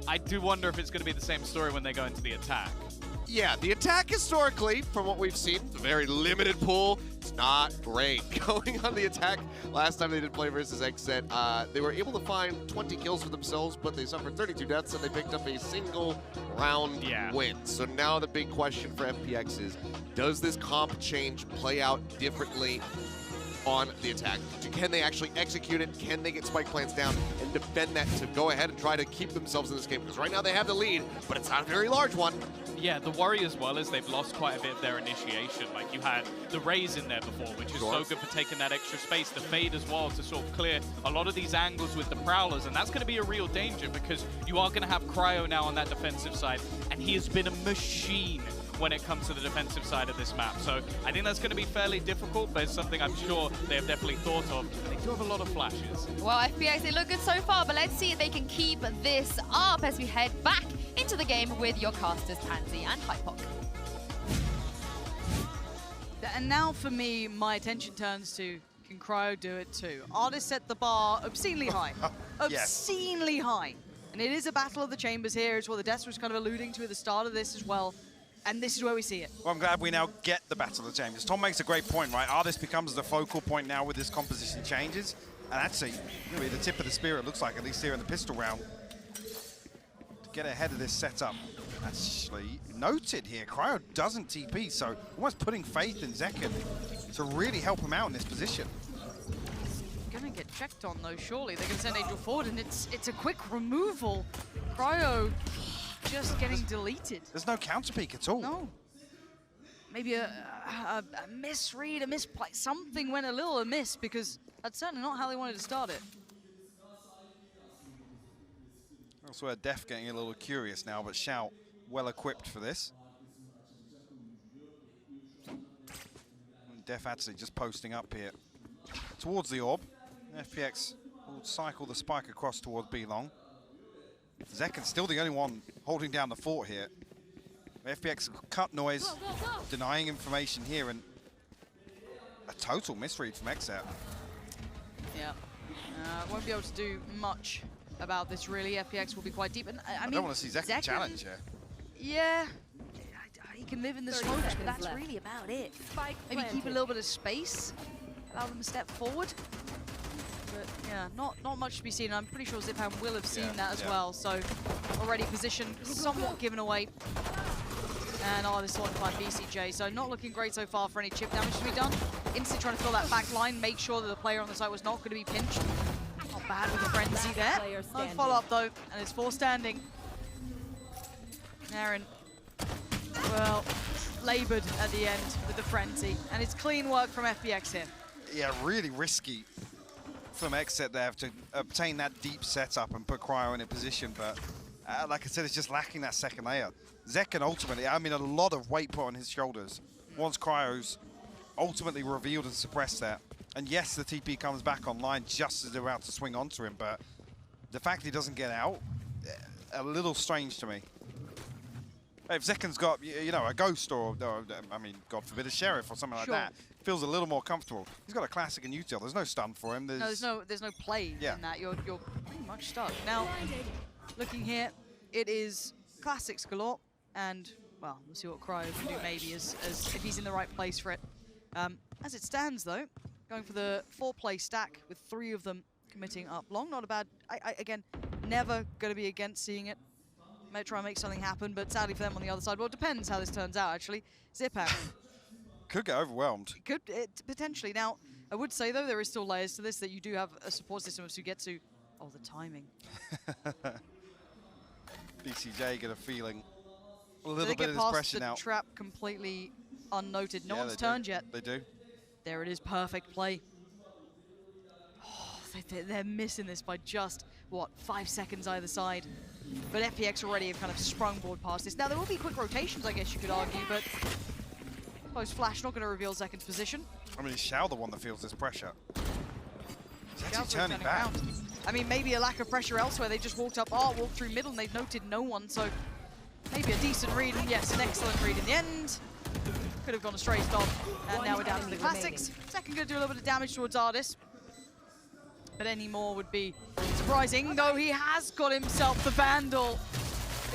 I do wonder if it's going to be the same story when they go into the attack. Yeah, the attack historically, from what we've seen, it's a very limited pool. It's not great. Going on the attack, last time they did play versus XSET, they were able to find 20 kills for themselves, but they suffered 32 deaths, and they picked up a single round win. So now the big question for FPX is, does this comp change play out differently on the attack? Can they actually execute it? Can they get spike plants down and defend that to go ahead and try to keep themselves in this game? Because right now they have the lead, but it's not a very large one. Yeah, the worry as well is they've lost quite a bit of their initiation. Like, you had the Raze in there before, which is so good for taking that extra space. The Fade as well to sort of clear a lot of these angles with the Prowlers, and that's going to be a real danger because you are going to have Cryo now on that defensive side, and he has been a machine when it comes to the defensive side of this map. So I think that's going to be fairly difficult, but it's something I'm sure they have definitely thought of. They do have a lot of flashes. Well, FPX, they look good so far, but let's see if they can keep this up as we head back into the game with your casters, Pansy and Hypok. And now for me, my attention turns to, can Cryo do it too? Ardis set the bar obscenely high. Obscenely high. And it is a battle of the chambers here. It's what the Death was kind of alluding to at the start of this as well. And this is where we see it. Well, I'm glad we now get the Battle of the Chambers. Tom makes a great point, right? Ardis becomes the focal point now with this composition changes. And actually, really the tip of the spear, it looks like, at least here in the pistol round. To get ahead of this setup. Actually, noted here, Cryo doesn't TP, so almost putting faith in Zekken to really help him out in this position. Gonna get checked on though, surely. They're gonna send Angel forward, and it's a quick removal. Cryo just getting deleted. There's no counter peek at all. No. Maybe a misread, a misplay. Something went a little amiss because that's certainly not how they wanted to start it. Also, a Def getting a little curious now, but Shout well equipped for this. And Def actually just posting up here towards the orb. FPX will cycle the spike across towards B-Long. Zekken's still the only one holding down the fort here. FPX cut noise, denying information here, and a total misread from XSET. Yeah, won't be able to do much about this really. FPX will be quite deep, and I mean, don't want to see Zekken challenge here. Yeah, he can live in the smokes, but that's really about it. Maybe keep a little bit of space, allow them to step forward. But yeah, not much to be seen. I'm pretty sure Zipham will have seen that as well. So already position somewhat given away. And this one by VCJ. So not looking great so far for any chip damage to be done. Instantly trying to fill that back line, make sure that the player on the side was not going to be pinched. Not bad with the frenzy there. No follow up though, and it's 4 standing. Aaron, well, labored at the end with the frenzy. And it's clean work from FPX here. Yeah, really risky from XSET there to obtain that deep setup and put Cryo in a position, but like I said, it's just lacking that second layer. Zekken ultimately, I mean, a lot of weight put on his shoulders once Cryo's ultimately revealed and suppressed that. And yes, the TP comes back online just as they're about to swing onto him, but the fact he doesn't get out, a little strange to me. If Zekken's got, you know, a ghost or I mean, God forbid, a sheriff or something like that, feels a little more comfortable. He's got a classic and util. There's no stun for him. There's no play in that. You're pretty much stuck. Now, looking here, it is classics galore, and well, we'll see what Cryo can do maybe as if he's in the right place for it. As it stands though, going for the 4-play stack with 3 of them committing up long. Not a bad, again, never going to be against seeing it. Might try and make something happen, but sadly for them on the other side, well, it depends how this turns out actually. Zipan could get overwhelmed. Could potentially. Now, I would say though, there is still layers to this, that you do have a support system of Sugetsu. Oh, the timing. BCJ get a feeling a little bit of this pressure now. The trap completely unnoted. No one's turned yet. They do. There it is, perfect play. Oh, they're missing this by just, what, 5 seconds either side. But FPX already have kind of sprungboard past this. Now, there will be quick rotations, I guess you could argue, but post flash not going to reveal Zekken's position. I mean, it's Xiao the one that feels this pressure. He's actually turning back. Around. I mean, maybe a lack of pressure elsewhere. They just walked up, walked through middle, and they've noted no one, so maybe a decent read, and yes, an excellent read in the end. Could have gone a stray stop, and now we're down to the classics. Zekken going to do a little bit of damage towards Ardis, but any more would be surprising, though he has got himself the Vandal.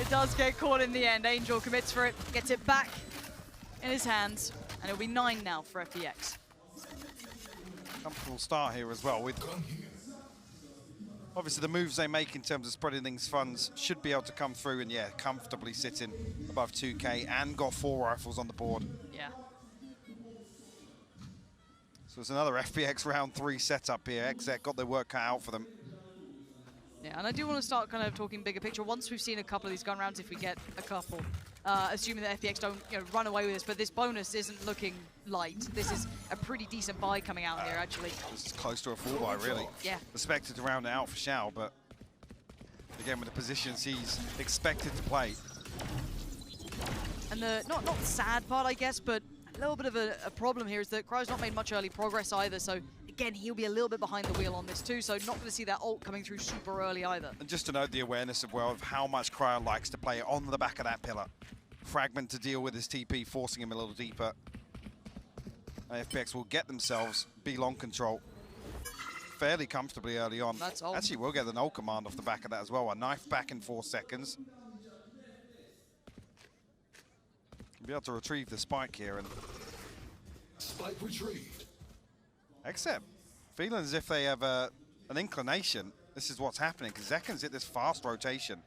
It does get caught in the end. Angel commits for it, gets it back in his hands, and it'll be 9 now for FPX. Comfortable start here as well with obviously the moves they make in terms of spreading things funds should be able to come through, and yeah, comfortably sitting above 2K and got 4 rifles on the board. Yeah. So it's another FPX round 3 setup here. XSET got their work cut out for them. Yeah, and I do want to start kind of talking bigger picture. Once we've seen a couple of these gun rounds, if we get a couple, assuming that FPX don't run away with this, but this bonus isn't looking light. This is a pretty decent buy coming out here, actually. This is close to a full buy, really. Yeah. Expected to round it out for Xiao, but again, with the positions he's expected to play. And the not the sad part, I guess, but a little bit of a problem here is that Cryo's not made much early progress either, so again, he'll be a little bit behind the wheel on this too, so not going to see that ult coming through super early either. And just to note the awareness of how much Cryo likes to play on the back of that pillar. Fragment to deal with his TP, forcing him a little deeper. FPX will get themselves B-long control fairly comfortably early on. That's all. Actually, we'll get the null command off the back of that as well. A knife back in 4 seconds. Be able to retrieve the spike here, and Spike retrieved. XSET feeling as if they have an inclination. This is what's happening, because Zekken's hit this fast rotation.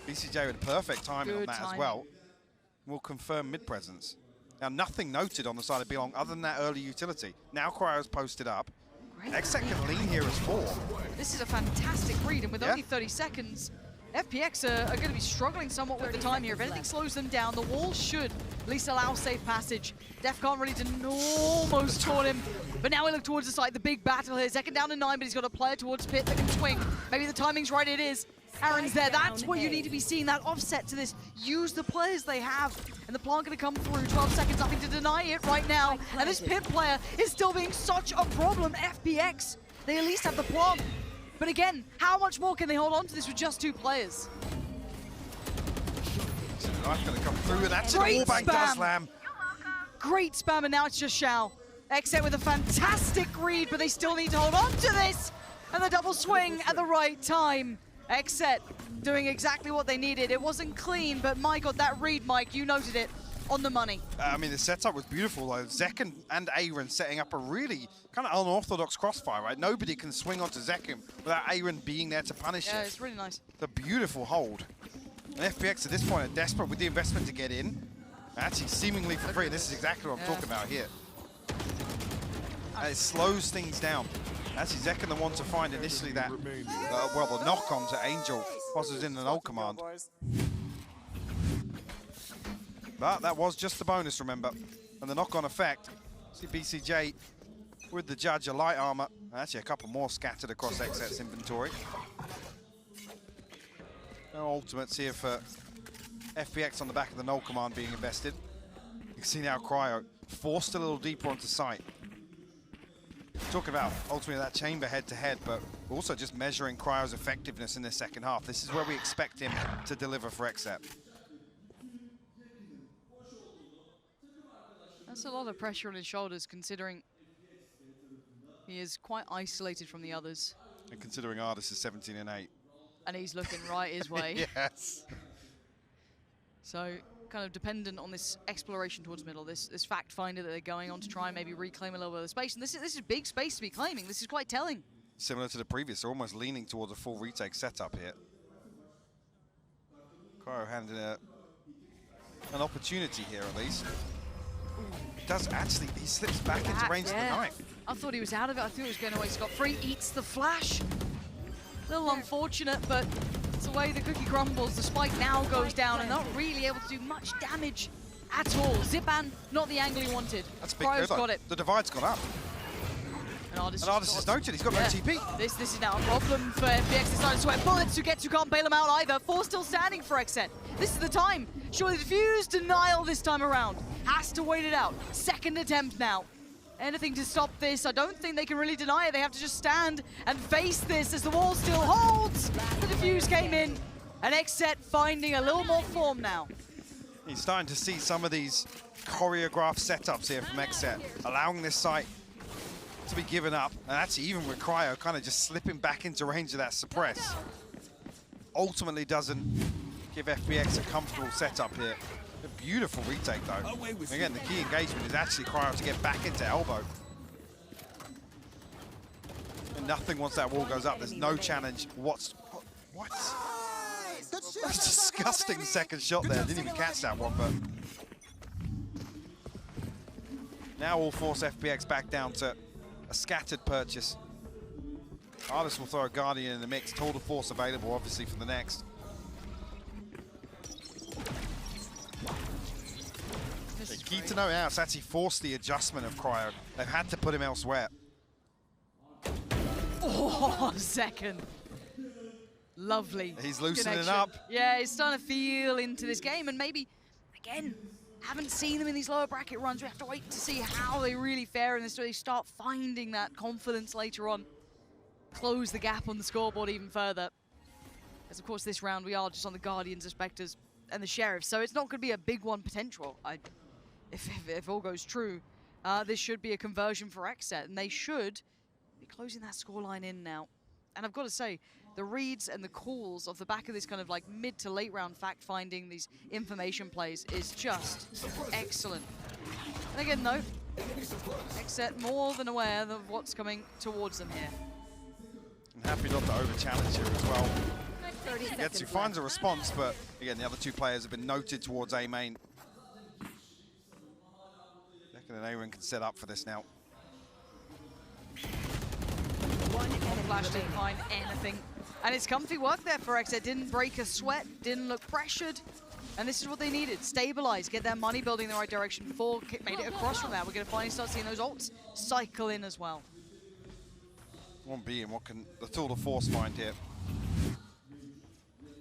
BCJ with perfect timing on that as well. Will confirm mid-presence. Now, nothing noted on the side of B-long other than that early utility. Now Cryo's posted up. XSET can lean here as 4. This is a fantastic read, and with only 30 seconds, FPX are going to be struggling somewhat with the time here. If anything slows them down, the wall should at least allow safe passage. Defcon ready to almost taunt him, but now we look towards the side. The big battle here. Zekken down to 9, but he's got a player towards Pit that can swing. Maybe the timing's right, it is. Aaron's there. That's what you need to be seeing, that offset to this. Use the players they have. And the plant going to come through. 12 seconds, nothing to deny it right now. And this Pit player is still being such a problem. FPX, they at least have the plant. But again, how much more can they hold on to this with just 2 players? Knife's going to come through, and that's an all-bank dust slam. Great spam, and now it's just Xiao. XSET with a fantastic read, but they still need to hold on to this. And the double swing at the right time. XSET doing exactly what they needed. It wasn't clean, but my God, that read, Mike, you noted it on the money. I mean, the setup was beautiful, though. Zekken and Aaron setting up a really kind of unorthodox crossfire, right? Nobody can swing onto Zekken without Aaron being there to punish it. Yeah, it's really nice. The beautiful hold. And FPX at this point are desperate with the investment to get in. Actually, seemingly for free. This is exactly what I'm talking about here. And it slows things down. Actually, Zekken the one to find initially that, well, the knock-on to Angel whilst it was in the null command. But that was just the bonus, remember. And the knock-on effect. See BCJ with the Judge, a light armor. And actually, a couple more scattered across XSET's inventory. No ultimates here for FPX on the back of the null command being invested. You can see now Cryo forced a little deeper onto site. Talking about ultimately that chamber head-to-head, but also just measuring Cryo's effectiveness in the second half. This is where we expect him to deliver for XSET. That's a lot of pressure on his shoulders, considering he is quite isolated from the others. And considering Ardis is 17 and 8. And he's looking right his way. Yes. So kind of dependent on this exploration towards middle, this fact finder that they're going on to try and maybe reclaim a little bit of the space. And this is big space to be claiming. This is quite telling. Similar to the previous, they're almost leaning towards a full retake setup here. Cryo handed an opportunity here at least. He does actually, he slips back into range of the knife. I thought he was out of it. I thought he was going away scot-free. Eats the flash. A little unfortunate, but it's the way the cookie crumbles. The spike now goes down and not really able to do much damage at all. Zipan, not the angle he wanted. That's a big Cryo's move. got it. The divide's gone up. And Ardis is noted, he's got no TP. This is now a problem for FPX. They started to sweat bullets. Sugetsu can't bail him out either. 4 still standing for XSET. This is the time. Surely the fuse denial this time around. Has to wait it out. Second attempt now. Anything to stop this. I don't think they can really deny it. They have to just stand and face this as the wall still holds. The defuse came in, and XSET finding a little more form now. He's starting to see some of these choreographed setups here from XSET, allowing this site to be given up. And actually, even with Cryo kind of just slipping back into range of that suppress, ultimately doesn't give FPX a comfortable setup here. A beautiful retake though. Again, the key engagement is actually Cryo to get back into elbow. And nothing once that wall goes up. There's no challenge. What? That's a disgusting second shot there. Didn't even catch that one, but now we'll force FPX back down to a scattered purchase. Ardis will throw a Guardian in the mix. Total force available, obviously, for the next. The key to know now is actually forced the adjustment of Cryo. They've had to put him elsewhere. Oh, second. Lovely. He's loosening connection. up. Yeah, he's starting to feel into this game, and maybe, again, haven't seen them in these lower bracket runs. We have to wait to see how they really fare in this, so they start finding that confidence later on. Close the gap on the scoreboard even further. As of course this round we are just on the Guardians, the Spectres, and the Sheriffs, so it's not going to be a big one potential. If all goes true, this should be a conversion for XSET, and they should be closing that scoreline in now. And I've got to say, the reads and the calls off the back of this kind of like mid to late round fact-finding, these information plays, is just excellent. And again though, XSET more than aware of what's coming towards them here. I'm happy not to over-challenge here as well. Getsu finds a response, but again, the other two players have been noted towards A main. Decken and Aaron can set up for this now. One flash didn't find anything. And it's comfy work there for XSET. Didn't break a sweat, didn't look pressured. And this is what they needed. Stabilize, get their money building in the right direction. 4 made it across from that. We're going to finally start seeing those ults cycle in as well. 1B, and what can the tour de force find here?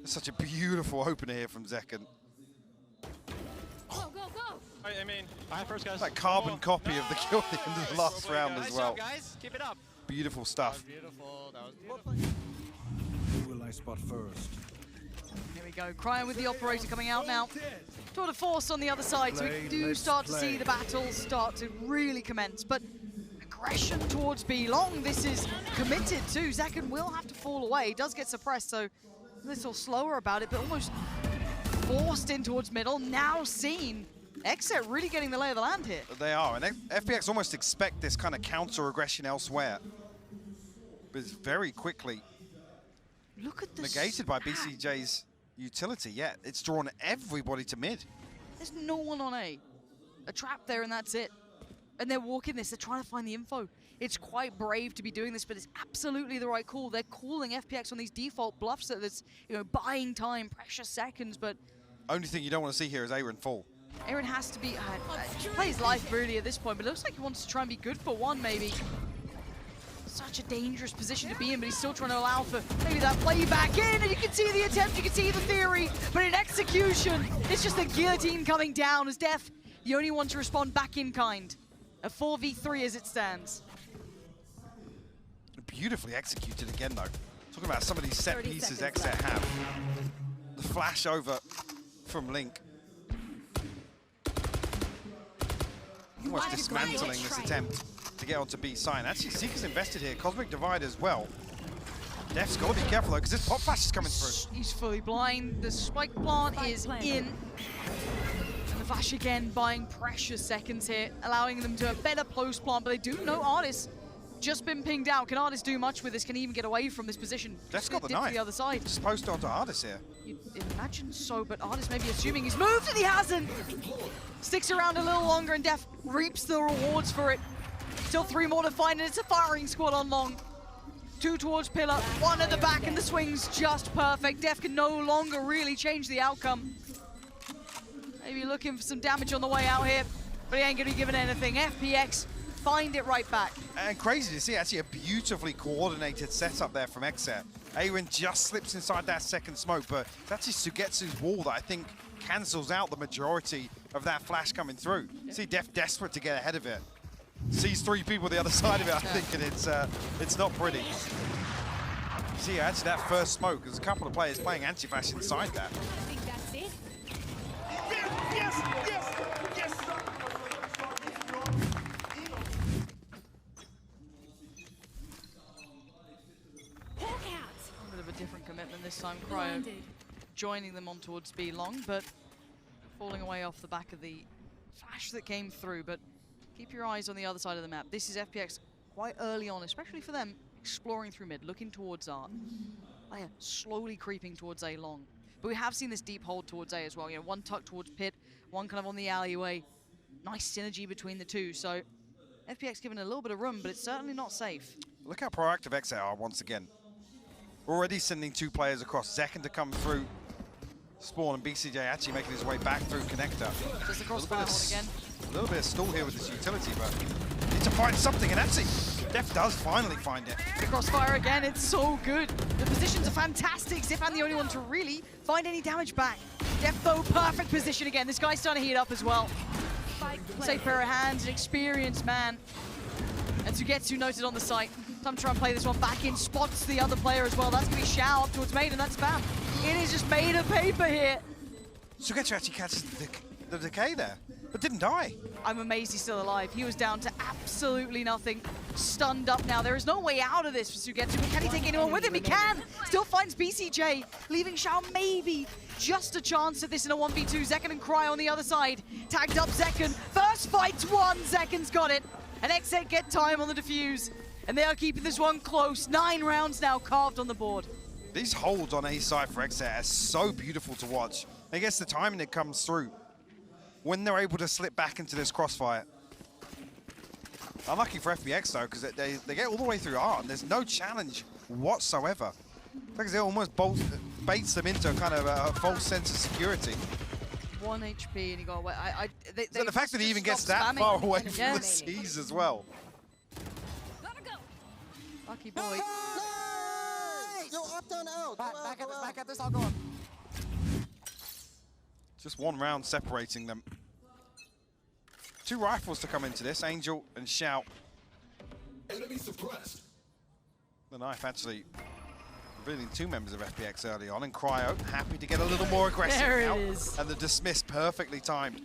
It's such a beautiful opener here from Zekken. Go, go, go. I mean, first guys. That carbon copy of the kill at the end of the last round as well. Guys, keep it up. Beautiful stuff. Beautiful. That was beautiful. Who will I spot first? Here we go, Cryo with the operator coming out now. Tour de force on the other side, so we do start to see the battles start to really commence. But aggression towards B long, this is committed to. Zekken will have to fall away. He does get suppressed, so a little slower about it, but almost forced in towards middle. Now seen. XSET really getting the lay of the land here. They are, and FPX almost expect this kind of counter-aggression elsewhere. But it's very quickly Look at this negated by BCJ's utility. Yeah, it's drawn everybody to mid. There's no one on A. A trap there and that's it. And they're walking this, they're trying to find the info. It's quite brave to be doing this, but it's absolutely the right call. They're calling FPX on these default bluffs that's, you know, buying time, precious seconds, but Only thing you don't want to see here is Aaron fall. Aaron has to be, play his life really at this point, but it looks like he wants to try and be good for one maybe. Such a dangerous position to be in, but he's still trying to allow for maybe that play back in, and you can see the attempt, you can see the theory, but in execution, it's just the guillotine coming down as Def, the only one to respond back in kind. A 4v3 as it stands. Beautifully executed again, though. Talking about some of these set pieces XSET have. The flash over from Link. Almost dismantling this attempt to get onto B side. Actually, Seeker's invested here. Cosmic Divide as well. Def's got to be careful though, because this pop flash is coming through. He's fully blind. The spike plant is in. And the flash again buying precious seconds here, allowing them to a better post plant, but they do know Artis just been pinged out. Can Artis do much with this? Can he even get away from this position? Def's got the knife. To the other side. Just post onto Artis here. You'd imagine so, but Artis may be assuming he's moved and he hasn't. Sticks around a little longer and Def reaps the rewards for it. Still 3 more to find, and it's a firing squad on long. 2 towards Pillar, 1 at the back, and the swing's just perfect. Def can no longer really change the outcome. Maybe looking for some damage on the way out here, but he ain't gonna be given anything. FPX find it right back. And crazy to see, actually a beautifully coordinated setup there from XSET. Aaron just slips inside that second smoke, but it's actually Sugetsu's wall that I think cancels out the majority of that flash coming through. See Def desperate to get ahead of it. Sees 3 people the other side of it, I think, and it's not pretty. See, actually that first smoke, there's a couple of players playing anti-flash inside that. I think that's it. A bit of a different commitment this time. Cryo joining them on towards B long, but falling away off the back of the flash that came through. But keep your eyes on the other side of the map. This is FPX quite early on, especially for them, exploring through mid, looking towards Art. They are slowly creeping towards A long. But we have seen this deep hold towards A as well. You know, one tuck towards Pit, one kind of on the alleyway. Nice synergy between the two. So FPX given a little bit of room, but it's certainly not safe. Look how proactive XSET are once again. Already sending 2 players across. Zekken to come through Spawn, and BCJ actually making his way back through Connector. Just the crossfire again. A little bit of stall here with this utility, but need to find something, and actually, Def does finally find it. The crossfire again, it's so good. The positions are fantastic. Zipan the only one to really find any damage back. Def though, perfect position again. This guy's starting to heat up as well. Safe pair of hands, an experienced man. And Sugetsu noted on the site. Time to try and play this one back in, spots the other player as well. That's going to be Shao up towards Maid, and that's Bam. It is just made of paper here. Sugetsu actually catches the decay there, but didn't die. I'm amazed he's still alive. He was down to absolutely nothing. Stunned up now. There is no way out of this for Sugetsu, but can he take anyone with him? He can! Still finds BCJ, leaving Shao maybe just a chance at this in a 1v2. Zekken and Cry on the other side. Tagged up Zekken. First fight's won. Zekken's got it. And XSET get time on the defuse. And they are keeping this one close. 9 rounds now carved on the board. These holds on A side for XSET are so beautiful to watch. I guess the timing that comes through when they're able to slip back into this crossfire. Unlucky for FPX though, because they get all the way through Art and there's no challenge whatsoever. Because it almost baits them into kind of a false sense of security. 1 HP and he got away. So the fact that he even gets that far away from the C's as well. Lucky boy. Yo, up, down, out. Back at this, I'll go up. Just 1 round separating them. 2 rifles to come into this, Angel and Shout. Enemy suppressed. The knife actually revealing 2 members of FPX early on, and Cryo happy to get a little more aggressive now. There it is. And the dismiss perfectly timed.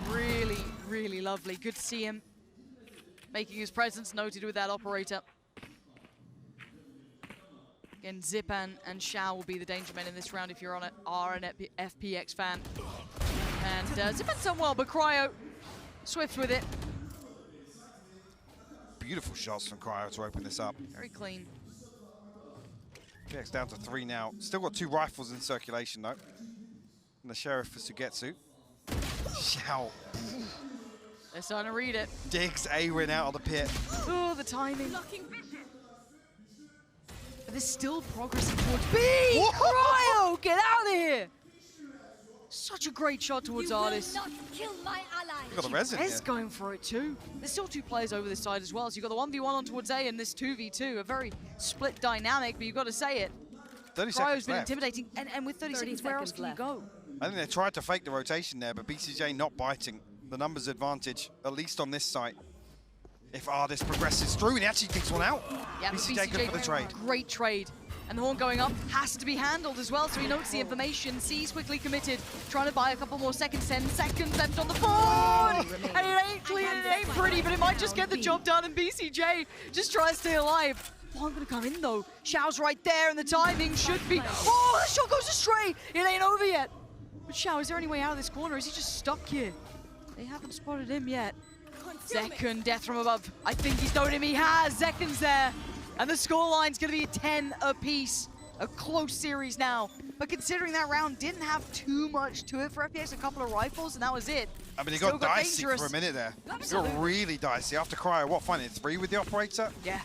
Really, really lovely. Good to see him making his presence noted with that operator. Again, Zipan and Shao will be the danger men in this round if you're an FPX fan. And Zipan's done well, but Cryo swift with it. Beautiful shots from Cryo to open this up. Very clean. FPX down to 3 now. Still got 2 rifles in circulation though. And the Sheriff for Sugetsu. Shao. They're starting to read it. Digs A-Rin out of the pit. Oh, the timing. But they're still progressing towards B! Whoa! Cryo, get out of here! Such a great shot towards Artis. Not kill my ally. You got the resin Is here. going for it too. There's still 2 players over this side as well. So you've got the 1v1 on towards A and this 2v2. A very split dynamic, but you've got to say it. 30 Cryo's seconds been left. intimidating, and with 30 seconds, where else can you go? I think they tried to fake the rotation there, but BCJ not biting. The numbers advantage, at least on this site. if Ardis progresses through, and he actually takes one out. Yeah, VCT good for the trade. Great trade. And the horn going up has to be handled as well, so he notes the information. C's quickly committed, trying to buy a couple more seconds. 10 seconds left on the board! And it ain't clean, it ain't pretty, but it might just get the job done, and BCJ just tries to stay alive. Oh, I'm gonna come in though. Xiao's right there, and the timing should be... Oh, the shot goes astray! It ain't over yet. But Xiao, is there any way out of this corner? Is he just stuck here? They haven't spotted him yet. Second death from above. I think he's known him, he has. Zekan's there. And the scoreline's going to be a 10 apiece. A close series now. But considering that round didn't have too much to it for FPX, a couple of rifles, and that was it. I mean, he Still got dicey dangerous. for a minute there. He got really dicey. After Cryo, what, finding 3 with the operator? Yeah.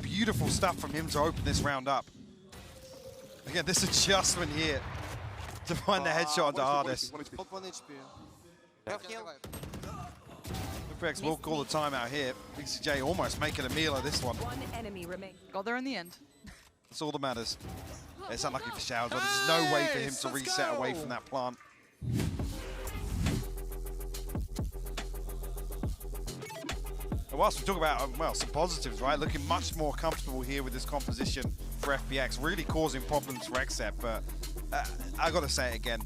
Beautiful stuff from him to open this round up. Again, this adjustment here to find the headshot onto Ardis. FPX will call the timeout here. VCJ almost making a meal of this one. One enemy remains. Got there in the end. That's all that matters. It's unlucky for Xiao, but there's no way for him to reset away from that plant. And whilst we talk about, well, some positives, right? Looking much more comfortable here with this composition for FPX, really causing problems for XSET, but I gotta say it again.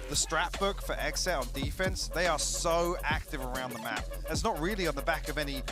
The strat book for XSET on defense, they are so active around the map. It's not really on the back of any,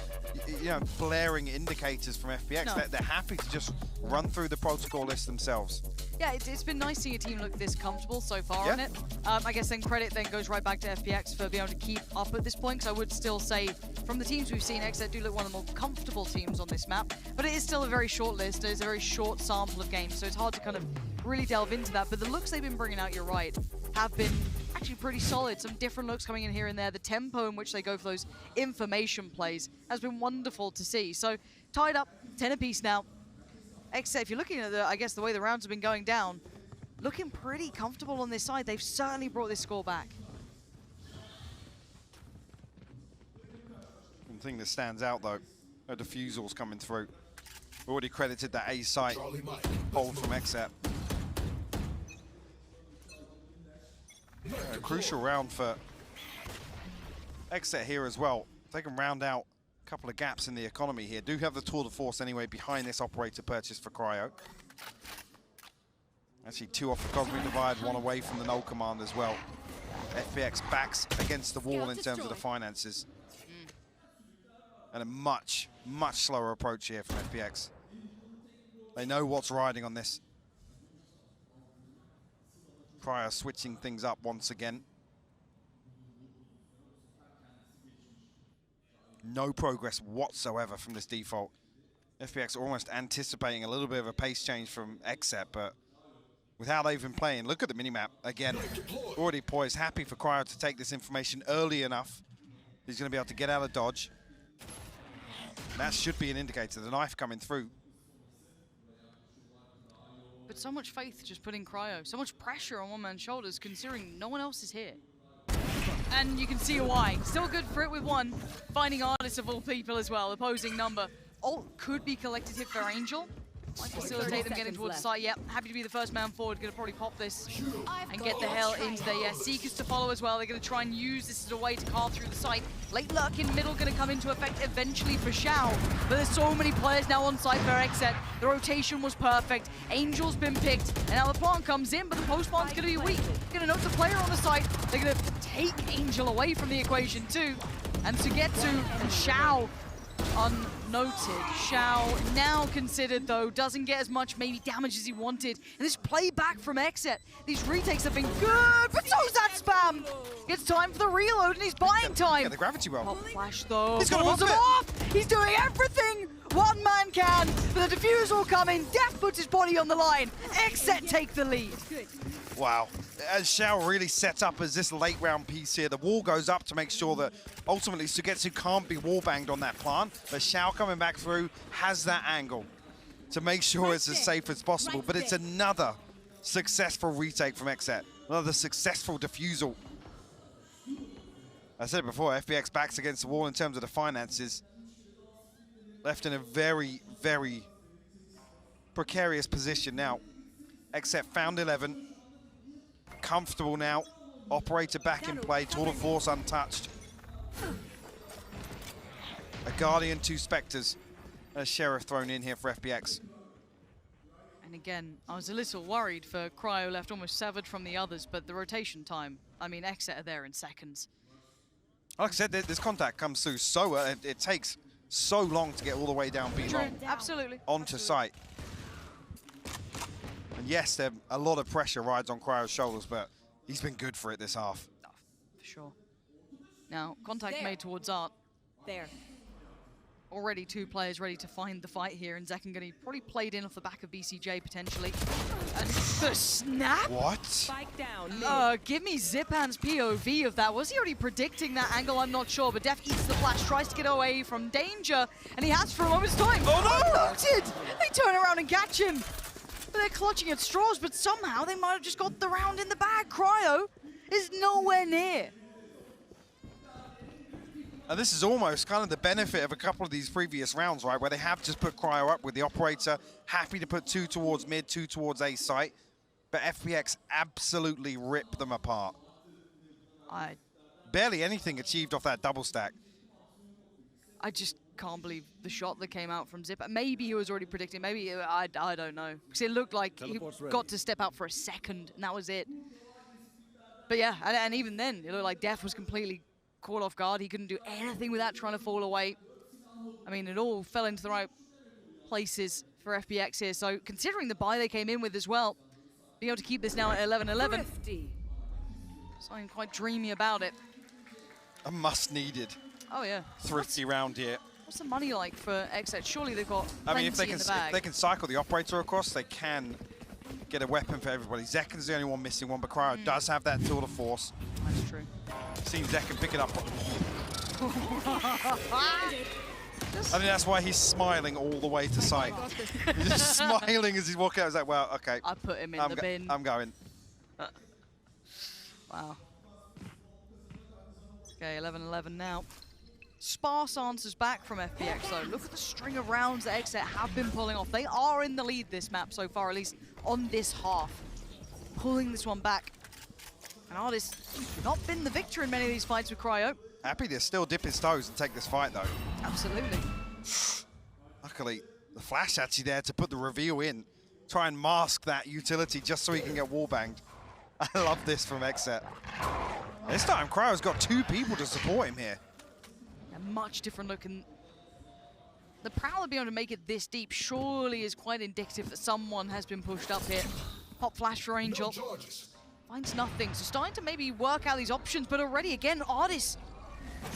blaring indicators from FPX. No. They're happy to just run through the protocol list themselves. Yeah, it's been nice seeing a team look this comfortable so far on it. I guess then credit then goes right back to FPX for being able to keep up at this point, because I would still say from the teams we've seen, XSET do look one of the more comfortable teams on this map, but it is still a very short list. It's a very short sample of games, so it's hard to kind of really delve into that. But the looks they've been bringing out, you're right, have been actually pretty solid. Some different looks coming in here and there. The tempo in which they go for those information plays has been wonderful to see. So tied up, 10 apiece now. XSET, if you're looking at the way the rounds have been going down, looking pretty comfortable on this side. They've certainly brought this score back. One thing that stands out though, are diffusals coming through. Already credited that A site hold from XSET. A crucial round for XSET here as well. They can round out a couple of gaps in the economy here. Do have the tour de force anyway behind this operator purchase for Cryo. Actually 2 off the Cosmic Divide, 1 away from the null command as well. FPX backs against the wall in terms of the finances. And a much, much slower approach here from FPX. They know what's riding on this. Cryo switching things up once again. No progress whatsoever from this default. FPX almost anticipating a little bit of a pace change from XSET, but with how they've been playing, look at the minimap. Again, already poised, happy for Cryo to take this information early enough. He's going to be able to get out of dodge. That should be an indicator, the knife coming through. But so much faith just putting Cryo, so much pressure on one man's shoulders considering no one else is here. And you can see why. Still good for it with 1. Finding Ardis of all people as well, opposing number. Ult could be collected here for Angel. Might facilitate them getting towards the site. Yep, happy to be the first man forward. Gonna probably pop this and get the hell into there. Yeah, Seekers to follow as well. They're gonna try and use this as a way to carve through the site. Late lurk in middle gonna come into effect eventually for Xiao. But there's so many players now on site for XSET. The rotation was perfect. Angel's been picked. And now the plant comes in, but the post-plant's gonna be weak. Gonna note the player on the site. They're gonna take Angel away from the equation too. And to get to Xiao unnoted. Xiao now considered though, doesn't get as much maybe damage as he wanted. And this playback from XSET, these retakes have been good, but so's that spam! Gets time for the reload and he's buying time. Yeah, the gravity well. Pop flash though, He's got pulls him off! He's doing everything one man can, but the defuse will come in, Death puts his body on the line. XSET take the lead. Wow. As Xiao really set up as this late round piece here, the wall goes up to make sure that ultimately Sugetsu can't be wall banged on that plant, but Xiao coming back through has that angle to make sure it's as safe as possible, but it's another successful retake from XSET, another successful defusal. I said it before, FPX backs against the wall in terms of the finances, left in a very, very precarious position now. XSET found 11. Comfortable now. Operator back in play. Tour de force untouched. A Guardian, 2 Spectres, and a Sheriff thrown in here for FPX. And again, I was a little worried for Cryo left almost severed from the others, but the rotation time, I mean, XSET are there in seconds. Like I said, this contact comes through so it takes so long to get all the way down B long. Absolutely. Onto site. And yes, a lot of pressure rides on Cryo's shoulders, but he's been good for it this half. Oh, for sure. Now, contact made towards Art. There. Already 2 players ready to find the fight here, and Zekken gonna be probably played in off the back of BCJ potentially. And the snap? What? Spike down. Give me Zipan's POV of that. Was he already predicting that angle? I'm not sure, but Def eats the flash, tries to get away from danger, and he has for a moment's time. Oh no! Noted! They turn around and catch him. But they're clutching at straws, but somehow they might have just got the round in the bag. Cryo is nowhere near. And this is almost kind of the benefit of a couple of these previous rounds, right? Where they have just put Cryo up with the operator, happy to put 2 towards mid, 2 towards A site. But FPX absolutely ripped them apart. Barely anything achieved off that double stack. I just can't believe the shot that came out from Zip. Maybe he was already predicting, maybe, I don't know. Because it looked like he got to step out for a second, and that was it. But yeah, and even then, it looked like Def was completely caught off guard. He couldn't do anything without trying to fall away. I mean, it all fell into the right places for FPX here. So considering the buy they came in with as well, being able to keep this now at 11-11. Something quite dreamy about it. A much-needed Oh yeah. thrifty round here. What's the money like for XSET? Surely they've got plenty I mean, if they in can cycle the operator across, they can get a weapon for everybody. Zekken's the only one missing one, but Cryo does have that tool of force. That's true. Seen Zekken pick it up. I think that's why he's smiling all the way to site. He's just smiling as he's walking out. He's like, well, okay. I put him in the bin. I'm going. Wow. Okay, 11-11 now. Sparse answers back from FPX though. Look at the string of rounds that XSET have been pulling off. They are in the lead this map so far, at least on this half. Pulling this one back. And Artist not been the victor in many of these fights with Cryo. Happy to still dip his toes and take this fight though. Absolutely. Luckily, the flash actually there to put the reveal in. Try and mask that utility just so he can get wallbanged. I love this from XSET. This time, Cryo's got 2 people to support him here. A much different look, and the Prowler being able to make it this deep surely is quite indicative that someone has been pushed up here. Pop flash for Angel. Finds nothing, so starting to maybe work out these options, but already again, Artist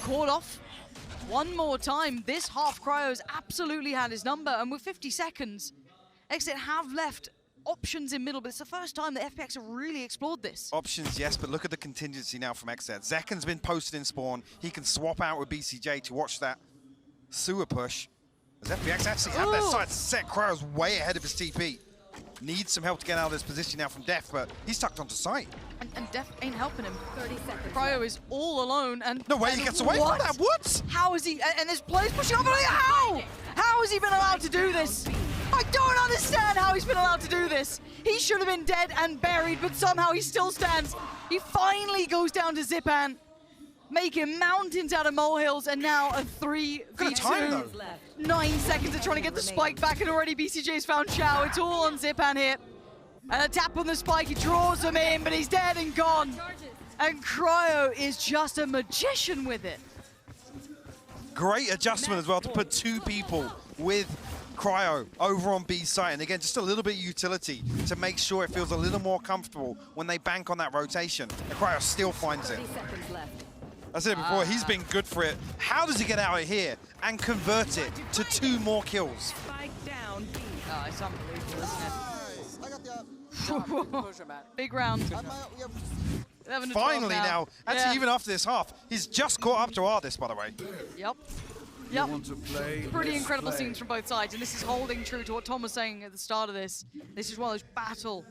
caught off one more time. This half, Cryo's absolutely had his number, and with 50 seconds, XSET have left options in middle, but it's the first time that FPX have really explored this. Options, yes, but look at the contingency now from XSET. Zekken's been posted in spawn. He can swap out with BCJ to watch that sewer push. As FPX actually have their sights set. Cryo's way ahead of his TP. Needs some help to get out of this position now from Def, but he's tucked onto site. And Def ain't helping him. 30 seconds. Cryo is all alone, and no way he gets away from that. What? How is he? And there's players pushing up. How? How has he been allowed to do this? I don't understand how he's been allowed to do this. He should have been dead and buried, but somehow he still stands. He finally goes down to Zipan, making mountains out of molehills, and now a 3v2. 9 seconds of trying to get the spike back, and already BCJ's found Chow. It's all on Zipan here. And a tap on the spike, he draws him in, but he's dead and gone. And Cryo is just a magician with it. Great adjustment as well to put 2 people with Cryo over on B site, and again just a little bit of utility to make sure it feels a little more comfortable when they bank on that rotation. And Cryo still finds it. 30 seconds left. I said it before, he's been good for it. How does he get out of here and convert it to 2 more kills? Spike down. Oh, it's unbelievable, isn't it? Nice. I got the push him at. Big round. 11 to 12 Finally now, actually Yeah. even after this half, he's just caught up to Artist, by the way. Yep. Pretty incredible scenes from both sides, and this is holding true to what Tom was saying at the start of this. This is one of those battle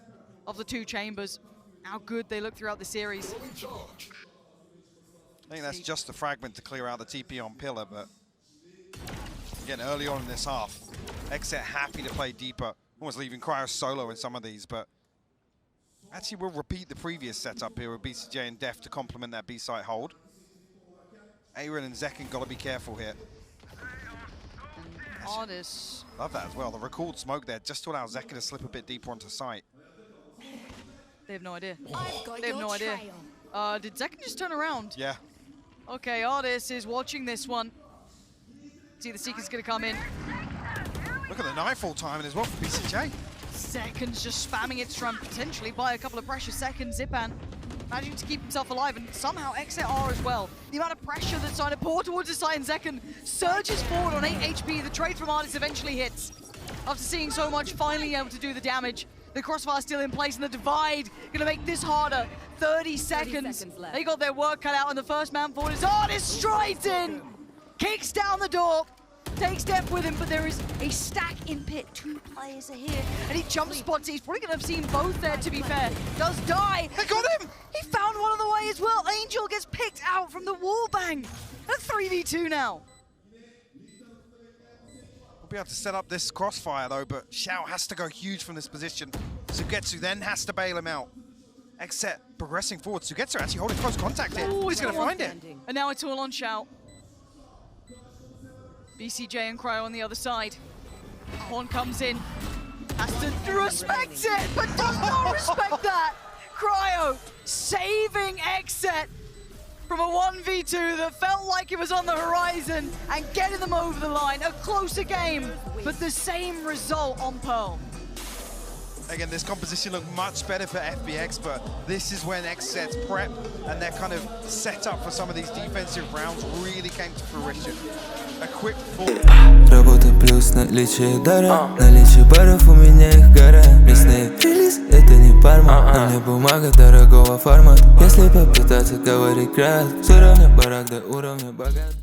of the 2 chambers. How good they look throughout the series. I think that's just the fragment to clear out the TP on Pillar, but again, early on in this half, XSET happy to play deeper, almost leaving Cryo solo in some of these, but actually we'll repeat the previous setup here with BCJ and Def to complement that B-site hold. Aaron and Zekken got to be careful here. Artis. Love that as well. The recalled smoke there just to allow Zeka to slip a bit deeper onto site. They have no idea. They have no idea. Did Zeka just turn around? Yeah. Okay, Artis is watching this one. See, the Seeker's gonna come in. Look at the nightfall timing as well for BCJ. Seconds just spamming it to try and potentially buy a couple of precious seconds. Zipan managing to keep himself alive, and somehow XSET are as well. The amount of pressure that's trying to pour towards his side, and Zekan surges forward on 8 HP. The trade from Artis eventually hits. After seeing so much, finally able to do the damage. The crossfire still in place, and the divide gonna make this harder. 30 seconds. Left. They got their work cut out, and the first man forward is Artis. Strides in, kicks down the door, takes Depth with him, but there is a stack in pit. 2 players are here, and he jump spots. He's probably gonna have seen both there, to be fair. Does die. They got him! He found one on the way as well. Angel gets picked out from the wall bang. A 3v2 now. We'll be able to set up this crossfire though, but Xiao has to go huge from this position. Sugetsu then has to bail him out. XSET progressing forward. Sugetsu actually holding close contact here. Ooh, He's gonna find it. And now it's all on Xiao. BCJ and Cryo on the other side. Horn comes in. Has to respect it, but does not respect that. Cryo saving XSET from a 1v2 that felt like it was on the horizon and getting them over the line. A closer game, but the same result on Pearl. Again, this composition looked much better for FPX, but this is when XSET's prep and their kind of setup for some of these defensive rounds really came to fruition. A quick full. Работа плюс наличие дара. Наличие баров у меня их гора. Местные релиз это не Парма. На мне бумага дорогого формата. Если попытаться говорить кратко, с уровня барак до уровня богат.